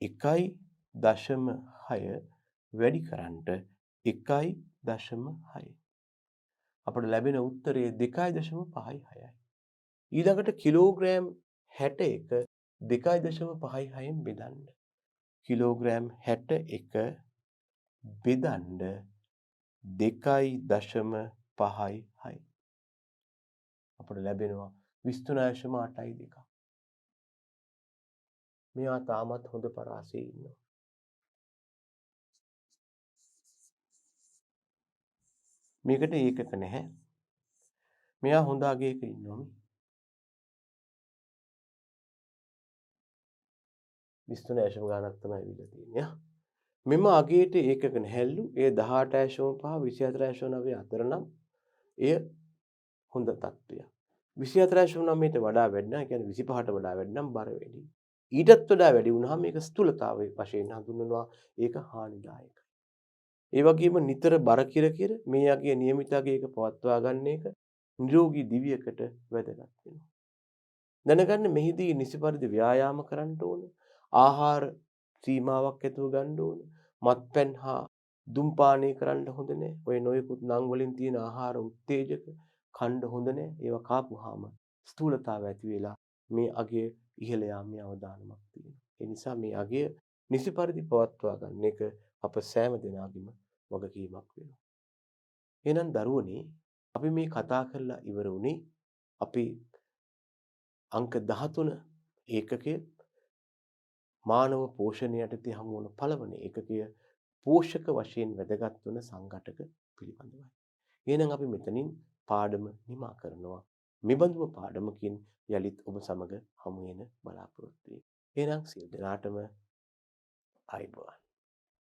1.6 වැඩි කරන්ට 1.6 අපට ලැබෙන උත්තරය 2.56යි. ඊළඟට කිලෝග්‍රෑම් 61 2.56න් බෙදන්න. කිලෝග්‍රෑම් 61 බෙදන්න 2.56යි. අපට ලැබෙනවා 23.82. මෙයා තාමත් හොඳ පරාසයේ ඉන්නවා. මේකට ඒකක නැහැ. මෙයා හොඳ අගයක ඉන්නවා. 23 ගානක් තමයි ඇවිල්ලා තියෙන්නේ. මෙම අගයට ඒකක නැහැලු. ඒ 18.5 24.9 අතර නම් එය හොඳ තත්ත්වයක්. 24.9ට වඩා වැඩි නම්, කියන්නේ 25ට වඩා වැඩි නම් බර වැඩි. ඊටත් වඩා වැඩි වුණාම මේක ස්ථූලතාවයේ වශයෙන් හඳුන්වනවා. ඒක හානිදායකයි. ඒ වගේම නිතර බර කිර මේ යගේ નિયમિત අගයක පවත්වා ගන්න එක නිරෝගී දිවියකට වැදගත් වෙනවා. දැනගන්න මෙහිදී නිසි පරිදි ව්‍යායාම කරන්න ඕන. ආහාර සීමාවක් ඇතුව ගන්න ඕන. මත්පැන් හා දුම්පානය කරන්න හොඳ නැහැ. ඔය නොයෙකුත් නම් වලින් තියෙන ආහාර උත්තේජක කන්න හොඳ නැහැ. ඒවා කාපුවාම ස්ථූලතාවය ඇති වෙලා මේ අගය ඉහළ යාමේ අවදානමක් තියෙනවා. ඒ නිසා මේ අගය නිසි පරිදි පවත්වා ගන්න එක අප සෑම දෙනාගේම වගකීමක් වෙනවා. එහෙනම් දරුවනේ අපි මේ කතා කරලා ඉවර වුණේ අපි අංක 13 ඒකකයේ මානව පෝෂණය යටතේ හමු වන පළවන ඒකකය පෝෂක වශයෙන් වැදගත් වන සංඝටක පිළිබඳවයි. එහෙනම් අපි මෙතනින් පාඩම නිමා කරනවා. මෙබඳුම පාඩමකින් යලිත් ඔබ සමග හමු වෙන බලාපොරොත්තු වෙමි. එහෙනම් සියලු දෙනාටම ආයුබෝවන්.